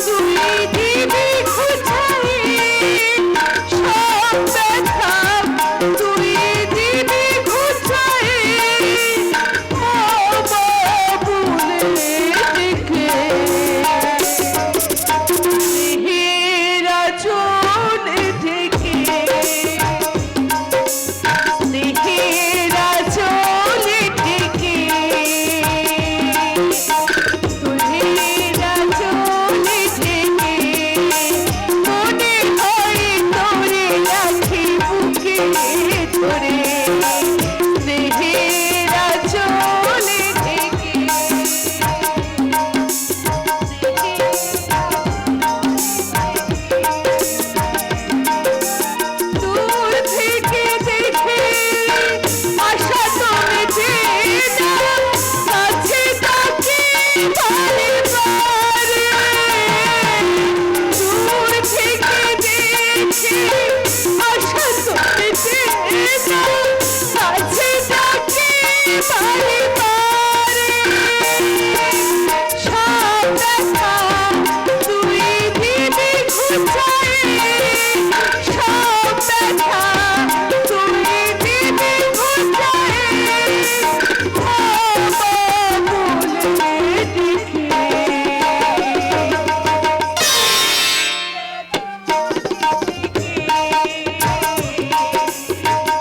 তুই দিবি ঘুচায়ে, সব ব্যথা তুই দিবি ঘুচায়ে, ও বাবুলে দেখে, স্নেহের আঁচলে ঢেকে, স্নেহের আঁচলে ঢেকে, স্নেহের আঁচলে ঢেকে, মনে হয় তোরে রাখি বুকে ধরে, স্নেহের আঁচলে ঢেকে। দূর থেকে দেখে আশা তুমি চেনা, কাছে তাকে বারে বারে, দূর থেকে দেখে আশা তুমি চেনা, কাছে তাকে বারে বারে, সব ব্যথা তুই দিবি ঘুচায়ে, সব ব্যথা তুই দিবি ঘুচায়ে, ও বাবুলে দেখে।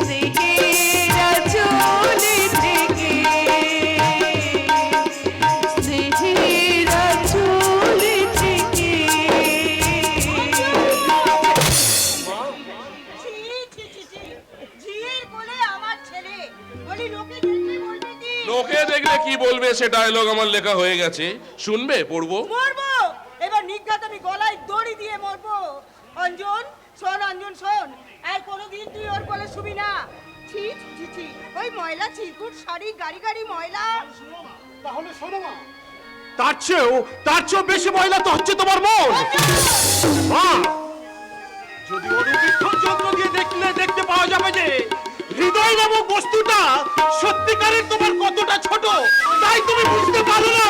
স্নেহের আঁচলে ঢেকে, স্নেহের আঁচলে ঢেকে। ছি, ছি, ছি, ছি। ঝিয়ের কোলে আমার ছেলে। বলি লোকে দেখলে বলবে কি? লোকে দেখলে কি বলবে সে ডায়লগ আমার লেখা হয়ে গেছে, শুনবে পড়বো? মরবো। এবার নিজ্ঞাত আমি গলায় দড়ি দিয়ে মরবো। অঞ্জন শোন, অঞ্জন শোন, আর কোনোদিন তুই ওর কোলে শুবি না। ছি ছি, ছি ছি, ওই ময়লা চিরকুট শাড়ি গাড়ি গাড়ি ময়লা। তাহলে শোনো মা, তার চেয়েও বেশি ময়লা তো হচ্ছে তোমার মন। মা, যদি ওর উপেক্ষণ যন্ত্র দিয়ে দেখতে পাওয়া যাবে যে হৃদয় নামক বস্তুটা সত্যিকারের তোমার কতটা ছোট, তাই তুমি বুঝতে পারো না।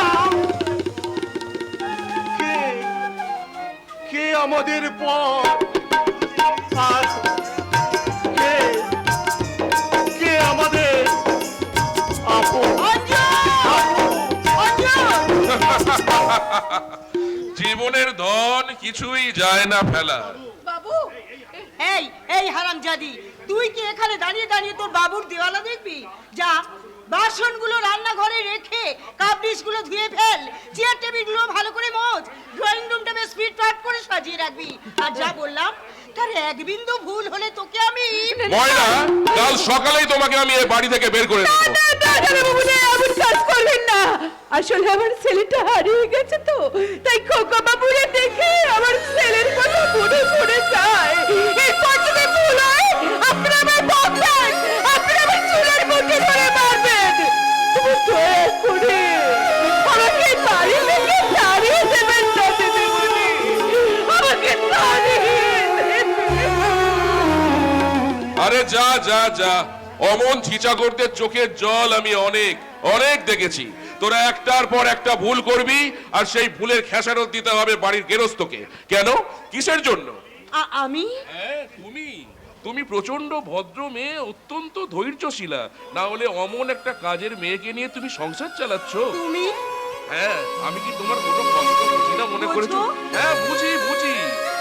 কে আমাদের পর আর কে আমাদের আপন। জীবনের ধন কিছুই যায় না ফেলা। বাবু, এই এই হারামজাদি, তুই কি এখানে দাঁড়িয়ে দাঁড়িয়ে তোর বাবুর দেওয়ালা দেখবি? যা, বাসনগুলো রান্নাঘরে রেখে কাপ ডিশগুলো ধুয়ে ফেল, চেয়ার টেবিলগুলো ভালো করে মোছ, ড্রয়িং রুমটা বেশ ফিটফাট করে সাজিয়ে রাখবি। আর যা বললাম তার এক বিন্দু ভুল হলে তোকে আমি ময়না, কাল সকালেই তোমাকে আমি এই বাড়ি থেকে বের করে দেবো। এমন কাজ করবেন না। আসলে আমার ছেলেটা হারিয়ে গেছে তো, তাই খোকা বাবুরে দেখে আমার ছেলের কথা মনে পড়ে যায়। এরপর যদি ভুল হয় আপনারা আমার বকবেন, আপনারা আমার চুলের মুঠি ধরে মারবেন। তুমি দয়া করে আমাকে বাড়ি থেকে তাড়িয়ে দেবেন না দিদিমণি, আমাকে তাড়িয়ে দেবেন। আরে যা যা যা, অমন ছিচাগরদের চোখের জল আমি অনেক অনেক দেখেছি। তোরা একটার পর একটা ভুল করবি আর সেই ভুলের খেসারত দিতে হবে বাড়ির গেরস্তকে। কেন, কিসের জন্য? আমি হ্যাঁ, তুমি প্রচন্ড ভদ্র মেয়ে, অত্যন্ত ধৈর্যশীলা, না হলে অমন একটা কাজের মেয়েকে নিয়ে তুমি সংসার চালাচ্ছ। তুমি হ্যাঁ, আমি কি তোমার কোনো কষ্ট বুঝি না মনে করেছো? হ্যাঁ, বুঝি বুঝি।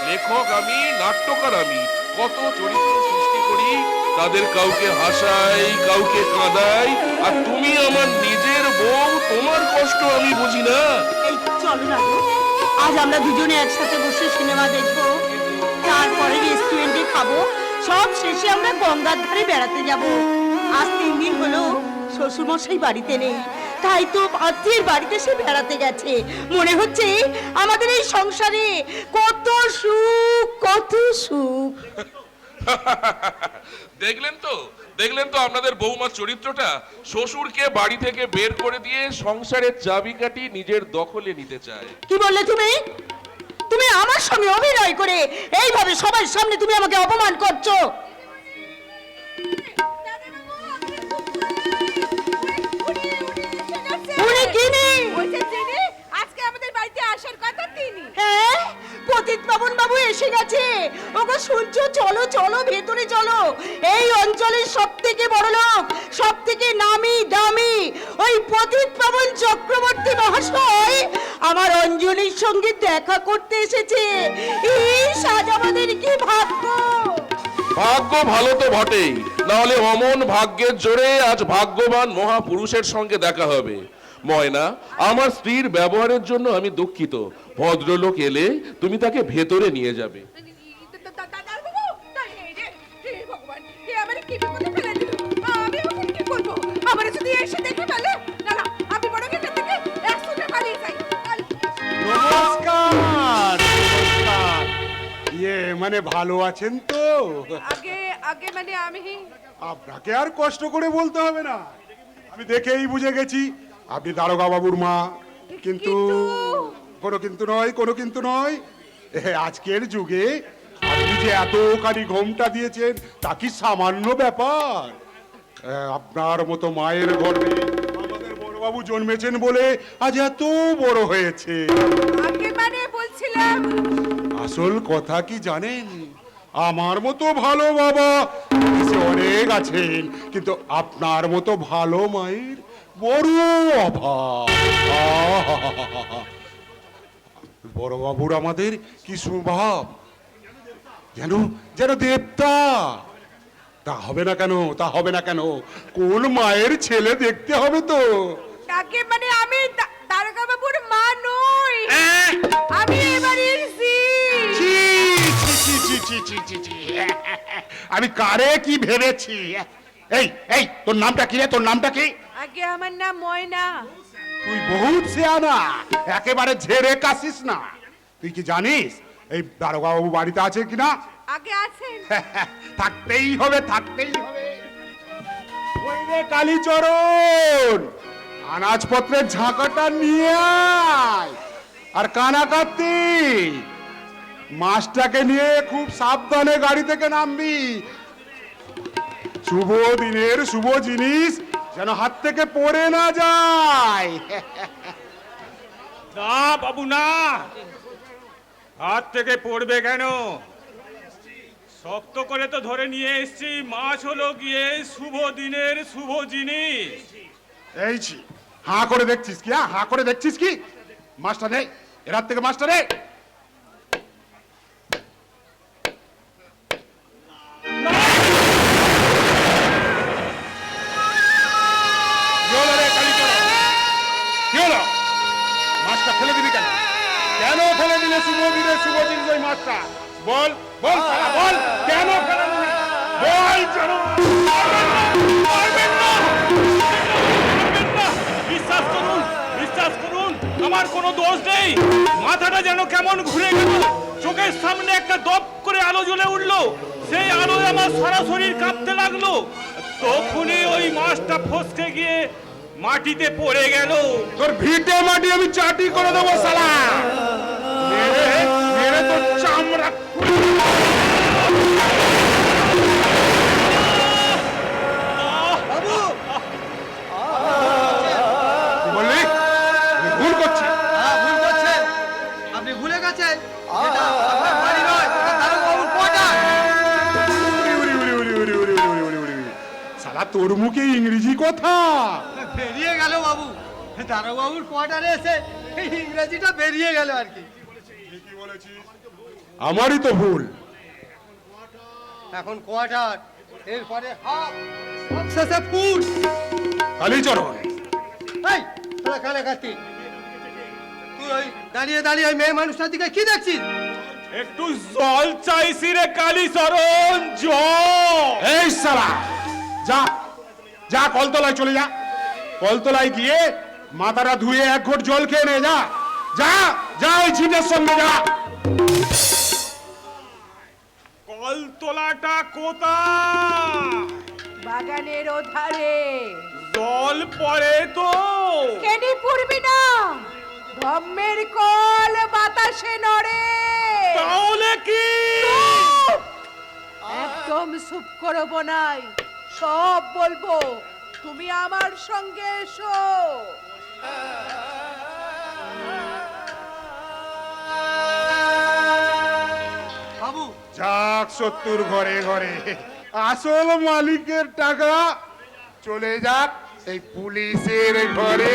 লেখক আমি, নাট্যকার আমি, কত চরিত্র সৃষ্টি করি, তাদের কাউকে হাসাই, কাউকে কাঁদাই, আর তুমি আমার নিজের বউ, তোমার কষ্ট আমি বুঝি না। এই চলো না গো, আজ আমরা দুজনে একসাথে বসে সিনেমা দেখবো, তারপরে রেস্টুরেন্টে খাবো, সব শেষে আমরা গঙ্গার ধারে বেড়াতে যাব। আজ 3 দিন হলো শ্বশুরমশাই বাড়িতে নেই, তাই তো আত্মীয়ের বাড়িতে সে বেড়াতে গেছে। মনে হচ্ছে আমাদের এই সংসারে কত সুখ, কত সুখ। দেখলেন তো আপনাদের বৌমার চরিত্রটা। শ্বশুরকে বাড়ি থেকে বের করে দিয়ে সংসারের চাবিকাঠি নিজের দখলে নিতে চায়। কি বললে তুমি? তুমি আমার সঙ্গে অভিনয় করে এইভাবে সবার সামনে তুমি আমাকে অপমান করছো। উনি কিনি? আজকে আমাদের বাড়িতে আসার কথা তিনি। হ্যাঁ, পতিত পাবন বাবু এসে গেছে। ওগো শুনছো, চলো চলো ভেতরে চলো। এই অঞ্চলের সবথেকে বড় লোক, সবথেকে নামি দামি ওই পতিত পাবন চক্রবর্তী মহাশয় আমার অঞ্জলির সঙ্গে দেখা করতে এসেছে। এই সাজ আমাদের কি ভাগ্য! ভাগ্য ভালো তো বটেই, না হলে অমন ভাগ্যের জোরে আজ ভাগ্যবান মহাপুরুষের সঙ্গে দেখা হবে। ময়না, আমার স্ত্রীর ব্যবহারের জন্য আমি দুঃখিত। ভদ্রলোক এলে তুমি তাকে ভেতরে নিয়ে যাবে। নমস্কার। মানে ভালো আছেন তো? আগে মানে আমি আপনাকে আর কষ্ট করে বলতে হবে না, আমি দেখেই বুঝে গেছি আপনি দারোগা বাবুর মা। কিন্তু কোনো কিন্তু নয়, আজকের যুগে আপনি যে এতখানি ঘোমটা দিয়েছেন তা কি সামান্য ব্যাপার? আপনার মতো মায়ের গর্ভে আমাদের বড়বাবু জন্মেছেন বলে আজ এত বড় হয়েছে। আগে মানে বলছিলাম আসল কথা কি জানেন, আমার মতো ভালো বাবা দেশে অনেক আছেন, কিন্তু আপনার মতো ভালো মায়ের বড় অভাব। বড় বাবুর আমাদের কি স্বভাব, যেন যেন দেবতা। তা হবে না কেন, কোন মায়ের ছেলে দেখতে হবে তো। আগে মানে আমি দারোগা বাবুর মা নই, আমি এবারে আমি কারে কি ভেবেছি? এই তোর নামটা কি রে? তোর নামটা কি? আগে আমার নাম ময়না। তুই বহুত শেয়ানা, একেবারে ঝেড়ে কাশিস না। তুই কি জানিস এই দারোগা বাবু বাড়িতে আছে কিনা? আগে আছেন। থাকতেই হবে। ওই রে কালীচরণ, আনাজপত্রের ঝাঁকাটা নিয়ে আয়। আর কানা কার্তিক, মাছটাকে নিয়ে খুব সাবধানে গাড়ি থেকে নামবি। শুভ দিনের শুভ জিনিস যেন হাত থেকে পড়ে না যায়। না বাবু না, হাত থেকে পড়বে কেন? শক্ত করে তো ধরে নিয়ে এসেছি, মাছ হলো গিয়ে শুভ দিনের শুভ জিনিস। এইছি হাঁ করে দেখছিস কি? হাঁ করে দেখছিস কি? মাছটা নে, এ রাত থেকে মাছটা নে। দিনে শুভ জিনিস ওই মাছটা বল বল শালা, বল কেন ফেরানো না? বল কেন? পারবেন না! পারবেন না! বিশ্বাস করুন আমার কোনো দোষ নেই। মাথাটা যেন কেমন ঘুরে গেল, চোখের সামনে একটা দপ করে আলো জ্বলে উঠলো, সেই আলোয় আমার সারা শরীর কাঁপতে লাগলো। তখনই ওই মাছটা ফসকে গিয়ে মাটিতে পড়ে গেল। তোর ভিটে মাটি আমি চাটি করে দেবো শালা, মেরে মেরে তোর চামড়া কি বললি? আমি ভুল করছি। ভুল করছেন, আপনি ভুলে গেছেন এটা আপনার বাড়ি নয়, এটা দারোগাবাবুর কোয়ার্টার। শালা তোর মুখে ইংরেজি কথা। বেরিয়ে গেল বাবু, দারোগাবাবুর কোয়ার্টারে এসে এই ইংরেজিটা বেরিয়ে গেল আর কি। আমারই তো ভুল। এখন কোয়ার্টার, এরপরে হাফ, সবশেষে ফুট। কালীচরণ, এই তোরা কানে কাটি, তুই ওই দাঁড়িয়ে দাঁড়িয়ে ওই মেয়ে মানুষটার দিকে কি দেখছিস? একটু জল চাইছি রে কালীচরণ, জল। এই শালা যা যা কলতলায় চলে যা, কলতলায় গিয়ে মাথাটা ধুয়ে এক ঘট জল খেয়ে নে, যা যা যা ওই ছিটের সঙ্গে যা। কলতলাটা কোথায়? বাগানের ওধারে। জল পড়ে তো? কেনি পড়বি না, ধম্মের কল বাতাসে নড়ে। তাহলে কি? চুপ! একদম চুপ করবো নাই, সব বলবো। তুমি আমার সঙ্গে এসো। বাবু যাক শত্রুর ঘরে ঘরে, আসল মালিকের টাকা চলে যাক এই পুলিশের ঘরে।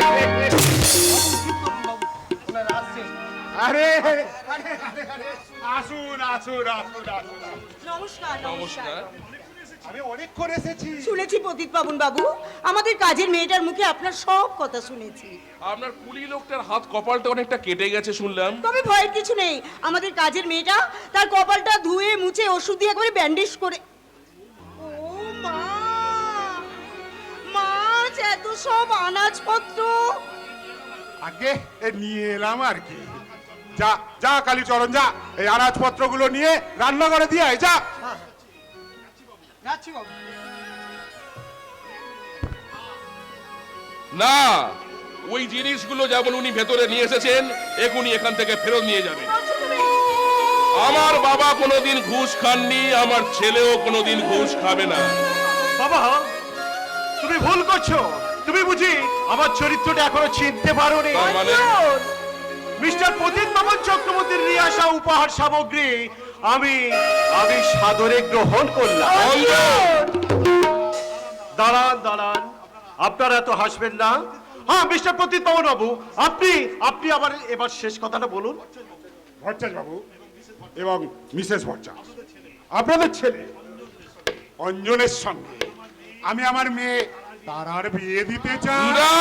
আরে আসুন আসুন আসুন আসুন। নমস্কার নমস্কার। আমি অনেকক্ষণ এসেছি। শুনেছি পতিত পাবন বাবু, আমাদের কাজের মেয়েটার মুখে আপনার সব কথা শুনেছি। আপনার কুলি লোকটার হাত কপালটা অনেকটা কেটে গেছে শুনলাম। তবে ভয়ের কিছু নেই, আমাদের কাজের মেয়েটা তার কপালটা ধুয়ে মুছে ওষুধ দিয়ে একবারে ব্যান্ডেজ করে। ও মা, মাছ, এত সব আনাজপত্র। আগে নিয়ে এলাম আর কি। যা যা কালীচরণ যা, এই আনাজপত্রগুলো নিয়ে রান্না করে দিয়ে আয়, যা। যাচ্ছি বাবু। না, ওই জিনিসগুলো যেমন উনি ভেতরে নিয়ে এসেছেন এখনই এখান থেকে ফেরত নিয়ে যাবেন। আমার বাবা কোনোদিন ঘুষ খাননি, আমার ছেলেও কোনোদিন ঘুষ খাবে না। বাবা তুমি ভুল করছো, তুমি বুঝি আমার চরিত্রটা এখনো চিনতে পারোনি। তার মানে? মিস্টার পতিত পাবন চক্রবর্তীর নিয়ে আসা উপহার সামগ্রী আমি আমি সাদরে গ্রহণ করলাম। দাঁড়ান দাঁড়ান, আপনারা এত হাসবেন না। হ্যাঁ মিস্টার পতিত পাবন বাবু, আপনি আপনি আবার এবার শেষ কথাটা বলুন। ভট্টাচ বাবু এবং মিসেস ভট্টাচ, আপনাদের ছেলে অঞ্জনের সঙ্গে আমি আমার মেয়ে তারার বিয়ে দিতে চাই। না,